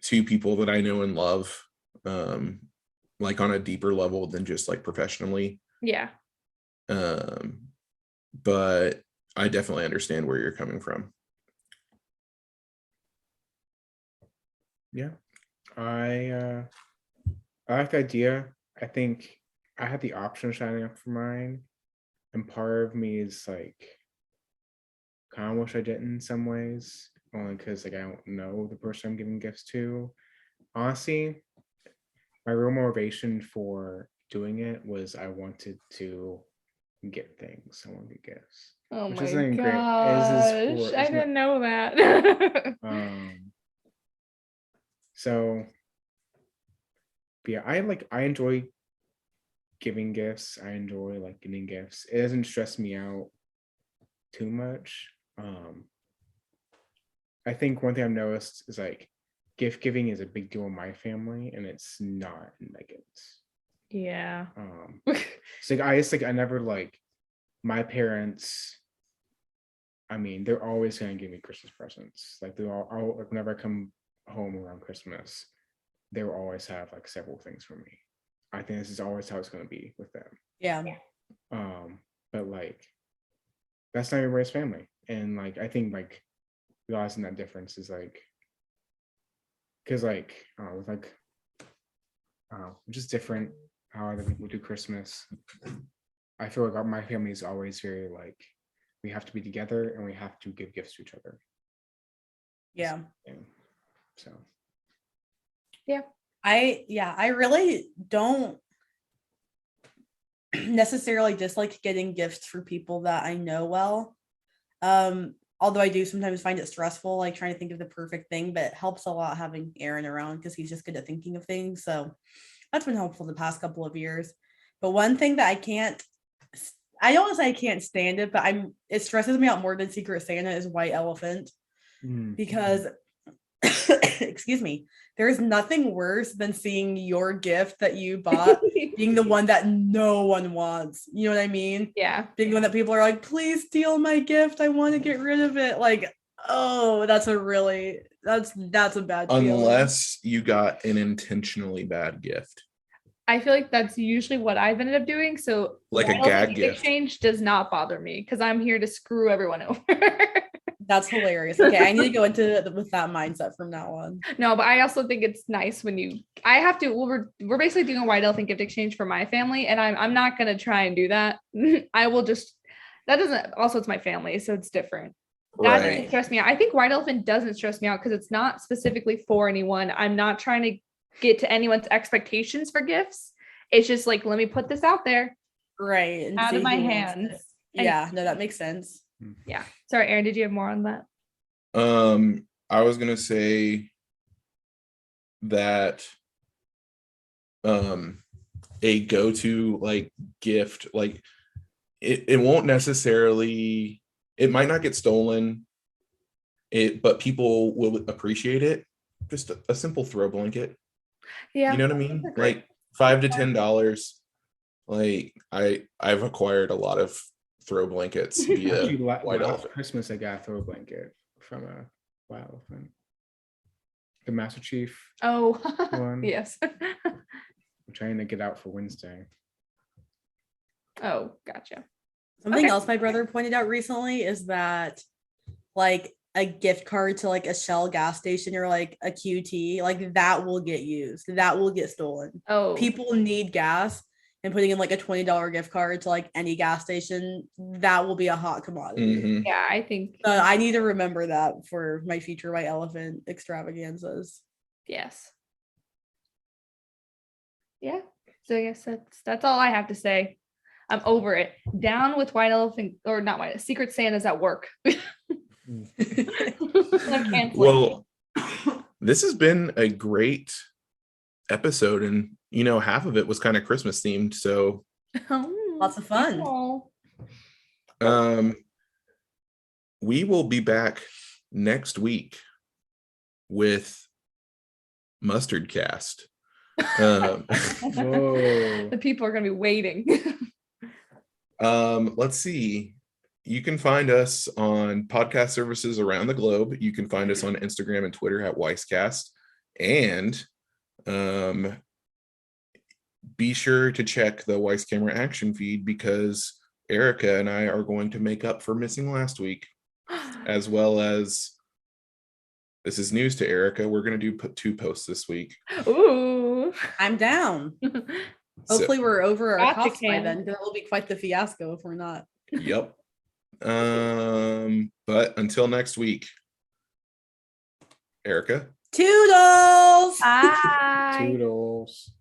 to people that I know and love, like on a deeper level than just like professionally. Yeah. But I definitely understand where you're coming from. Yeah, I like the idea. I think I had the option of signing up for mine, and part of me is like, kind of wish I didn't in some ways, only because like I don't know the person I'm giving gifts to. Honestly, my real motivation for doing it was I wanted to get things. I wanted to get gifts. Oh Which my isn't great. gosh, I didn't know that. So but yeah, I enjoy giving gifts. I enjoy like getting gifts. It doesn't stress me out too much. I think one thing I've noticed is like gift giving is a big deal in my family, and it's not in Megan's. Yeah. So I never like my parents. I mean, they're always gonna give me Christmas presents. Like like whenever I come home around Christmas, they will always have like several things for me. I think this is always how it's gonna be with them. Yeah. But like that's not everybody's family. And like I think like realizing that difference is like because like with like just different how other people do Christmas. I feel like my family is always very like we have to be together and we have to give gifts to each other. Yeah. So yeah. I really don't necessarily dislike getting gifts for people that I know well. Although I do sometimes find it stressful, like trying to think of the perfect thing, but it helps a lot having Aaron around because he's just good at thinking of things. So that's been helpful the past couple of years. But one thing that I don't want to say I can't stand it, but it stresses me out more than Secret Santa is White Elephant. Because excuse me, there's nothing worse than seeing your gift that you bought being the one that no one wants. You know what I mean? Yeah. Being the one that people are like, please steal my gift. I want to get rid of it. Like, oh, that's a bad feeling. Unless you got an intentionally bad gift. I feel like that's usually what I've ended up doing. So like a gag gift exchange does not bother me because I'm here to screw everyone over. That's hilarious. Okay, I need to go into it with that mindset from now on. No, but I also think it's nice when we're basically doing a white elephant gift exchange for my family, and I'm not gonna try and do that. I will just it's my family, so it's different. That doesn't stress me out. I think white elephant doesn't stress me out because it's not specifically for anyone. I'm not trying to get to anyone's expectations for gifts. It's just like, let me put this out there. Right. Out of my hands. Yeah, no, that makes sense. Yeah. Sorry, Aaron, did you have more on that? I was gonna say that a go-to like gift, like it won't necessarily, it might not get stolen, but people will appreciate it. Just a simple throw blanket. Yeah. You know what I mean? those are great. Like $5 to $10. Like I've acquired a lot of throw blankets via Actually, White last Elephant. Christmas I got a throw blanket from a White Elephant. The Master Chief. Oh, One. yes. I'm trying to get out for Wednesday. Oh, gotcha. Something Okay. else my brother pointed out recently is that like a gift card to like a Shell gas station or like a QT, like that will get used. That will get stolen. Oh, People need gas, and putting in like a $20 gift card to like any gas station, that will be a hot commodity. Mhm. yeah, I think I need to remember that for my future White Elephant extravaganzas. yes. Yeah. So I guess that's all I have to say. I'm over it. Down with White Elephant, or not White Secret Santa's at work. I'm canceling. Well, this has been a great episode, and half of it was kind of Christmas themed. So Lots of fun. Oh. we will be back next week with Mustard Cast. Whoa. The people are gonna be waiting. Let's see. You can find us on podcast services around the globe. You can find us on Instagram and Twitter at Weisscast. And be sure to check the Weiss Camera Action feed, because Erica and I are going to make up for missing last week, as well as, this is news to Erica, we're going to do 2 posts this week. Ooh. I'm down. So, Hopefully we're over our Gotcha, costs by Cam. then, because it will be quite the fiasco if we're not. yep. But until next week, Erica. Toodles! Bye. Toodles.